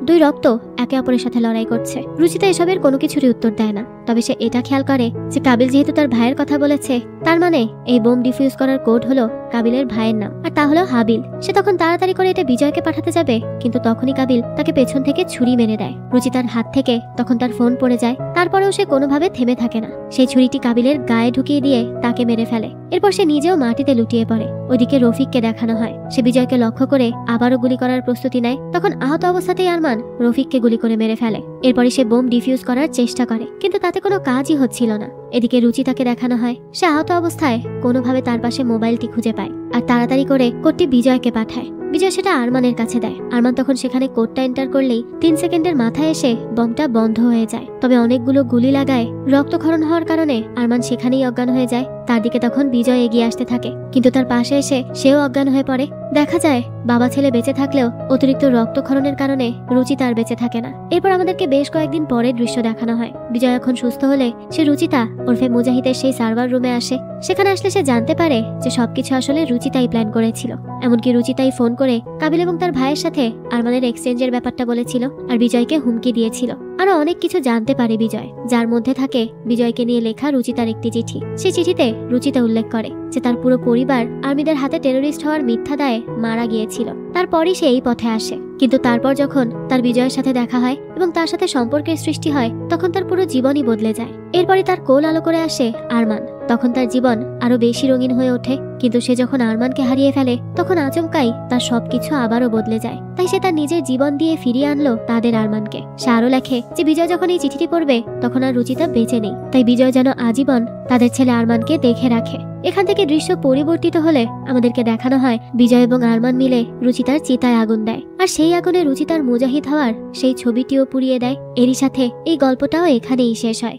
দুই রক্ত একে অপরের সাথে লড়াই করছে। রুচিতা এসবের কোনো কিছুরই উত্তর দেয় না। তবে সে এটা খেয়াল করে যে কাবিল যেহেতু তার ভাইয়ের কথা বলেছে, তার মানে এই বোম ডিফিউজ করার কোড হলো কাবিলের ভাইয়ের নাম, আর তা হলো হাবিল। সে তখন তাড়াতাড়ি করে এটা বিজয়কে পাঠাতে যাবে, কিন্তু তখনই কাবিল তাকে পেছন থেকে ছুরি মেরে দেয়। রুচিতার হাত থেকে তখন তার ফোন পড়ে যায়। তারপরেও সে কোনোভাবে থেমে থাকে না। সেই ছুরিটি কাবিলের গায়ে ঢুকিয়ে দিয়ে তাকে মেরে ফেলে। এরপর সে নিজেও মাটিতে লুটিয়ে পড়ে। ওইদিকে রফিককে দেখানো হয়। সে বিজয়কে লক্ষ্য করে আবারও গুলি করার প্রস্তুতি নেয়। তখন আহত অবস্থাতেই আরমান রফিককে গুলি করে মেরে ফেলে। এরপরে সে বোম ডিফিউজ করার চেষ্টা করে, কিন্তু তাতে কোনো কাজই হচ্ছিল না। এদিকে রুচিতাকে দেখানো হয়। সে আহত অবস্থায় কোনোভাবে তার পাশে মোবাইলটি খুঁজে পায় আর তাড়াতাড়ি করে কোডটি বিজয়কে পাঠায়। বিজয় সেটা আরমানের কাছে দেয়। আরমান তখন সেখানে কোডটা এন্টার করলেই 3 সেকেন্ডের মাথায় এসে বমটা বন্ধ হয়ে যায়। তবে অনেকগুলো গুলি লাগায় রক্তক্ষরণ হওয়ার কারণে আরমান সেখানেই অজ্ঞান হয়ে যায়। তার দিকে তখন বিজয় এগিয়ে আসতে থাকে, কিন্তু তার পাশে এসে সেও অজ্ঞান হয়ে পড়ে। দেখা যায় বাবা ছেলে বেঁচে থাকলেও অতিরিক্ত রক্তক্ষরণের কারণে রুচিতা আর বেঁচে থাকে না। এরপর আমাদেরকে বেশ কয়েকদিন পরের দৃশ্য দেখানো হয়। বিজয় এখন সুস্থ হলে সে রুচিতা ওরফে মুজাহিদের সেই সার্ভার রুমে আসে। সেখানে আসলে সে জানতে পারে যে সবকিছু আসলে রুচিতাই প্ল্যান করেছিল। এমনকি রুচিতাই ফোন করে কাবিল এবং তার ভাইয়ের সাথে আরমানের এক্সচেঞ্জের ব্যাপারটা বলেছিল আর বিজয়কে হুমকি দিয়েছিল আরো অনেক কিছু জানতে পারে বিজয়, যার মধ্যে থাকে বিজয়কে নিয়ে লেখা রুচিতার একটি চিঠি। সেই চিঠিতে রুচিতা উল্লেখ করে যে তার পুরো পরিবার আর্মিদের হাতে টেরোরিস্ট হওয়ার মিথ্যা দায়ে মারা গিয়েছিল। তারপরই সে এই পথে আসে। কিন্তু তারপর যখন তার বিজয়ের সাথে দেখা হয় এবং তার সাথে সম্পর্কের সৃষ্টি হয়, তখন তার পুরো জীবনই বদলে যায়। এরপরে তার কোল আলো করে আসে আরমান। তখন তার জীবন আরো বেশি রঙিন হয়ে ওঠে। কিন্তু সে যখন আরমানকে হারিয়ে ফেলে, তখন আচমকাই তার সবকিছু আবারও বদলে যায়। তাই সে তার নিজের জীবন দিয়ে ফিরিয়ে আনলো তাদের আরমানকে। সে আরো লেখে যে বিজয় যখন এই চিঠিটি পড়বে, তখন আর রুচিতা বেঁচে নেই। তাই বিজয় যেন আজীবন তাদের ছেলে আরমানকে দেখে রাখে। এখান থেকে দৃশ্য পরিবর্তিত হলে আমাদেরকে দেখানো হয় বিজয় এবং আরমান মিলে রুচিতার চিতায় আগুন দেয়, আর সেই আগুনে রুচিতার মুজাহিদ হওয়ার সেই ছবিটিও পুড়িয়ে দেয়। এরই সাথে এই গল্পটাও এখানেই শেষ হয়।